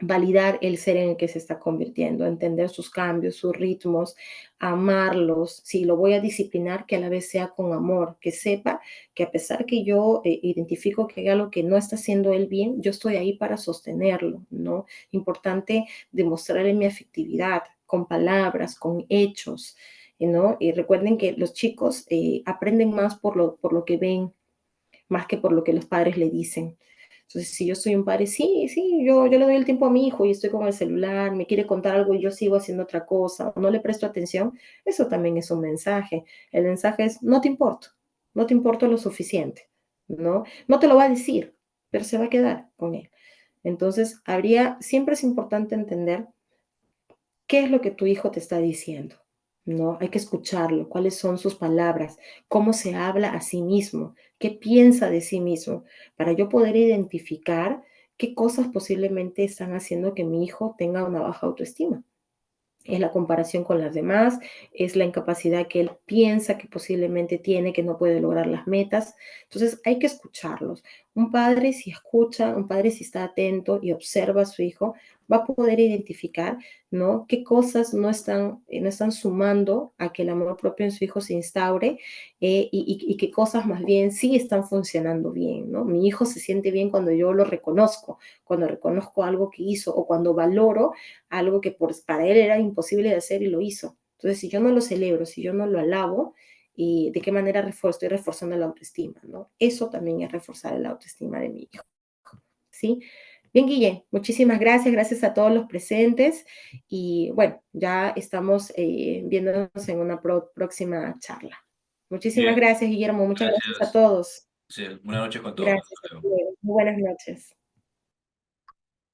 [SPEAKER 1] validar el ser en el que se está convirtiendo, entender sus cambios, sus ritmos, amarlos. Si lo voy a disciplinar, que a la vez sea con amor, que sepa que a pesar que yo identifico que hay algo que no está haciendo él bien, yo estoy ahí para sostenerlo, ¿no? Importante demostrarle mi afectividad con palabras, con hechos, ¿no? Y recuerden que los chicos aprenden más por lo que ven, más que por lo que los padres le dicen. Entonces, si yo soy un padre, sí, yo le doy el tiempo a mi hijo y estoy con el celular, me quiere contar algo y yo sigo haciendo otra cosa, o no le presto atención, eso también es un mensaje. El mensaje es, no te importo, no te importo lo suficiente, ¿no? No te lo va a decir, pero se va a quedar con él. Entonces, siempre es importante entender qué es lo que tu hijo te está diciendo, ¿no? Hay que escucharlo, cuáles son sus palabras, cómo se habla a sí mismo, qué piensa de sí mismo, para yo poder identificar qué cosas posiblemente están haciendo que mi hijo tenga una baja autoestima. Es la comparación con las demás, es la incapacidad que él piensa que posiblemente tiene, que no puede lograr las metas. Entonces hay que escucharlos. Un padre si escucha, un padre si está atento y observa a su hijo, va a poder identificar, ¿no? Qué cosas no están sumando a que el amor propio en su hijo se instaure, y qué cosas más bien sí están funcionando bien, ¿no? Mi hijo se siente bien cuando yo lo reconozco, cuando reconozco algo que hizo o cuando valoro algo que para él era imposible de hacer y lo hizo. Entonces, si yo no lo celebro, si yo no lo alabo, y de qué manera estoy reforzando la autoestima, ¿no? Eso también es reforzar la autoestima de mi hijo, ¿sí? Bien, Guille, muchísimas gracias, gracias a todos los presentes y bueno, ya estamos viéndonos en una próxima charla. Muchísimas
[SPEAKER 2] Bien,
[SPEAKER 1] gracias, Guillermo, muchas gracias a
[SPEAKER 2] gracias.
[SPEAKER 1] todos.
[SPEAKER 2] Sí, buenas noches con todos.
[SPEAKER 1] Gracias,
[SPEAKER 2] Hasta
[SPEAKER 1] hasta
[SPEAKER 2] luego.
[SPEAKER 1] luego. Muy buenas noches.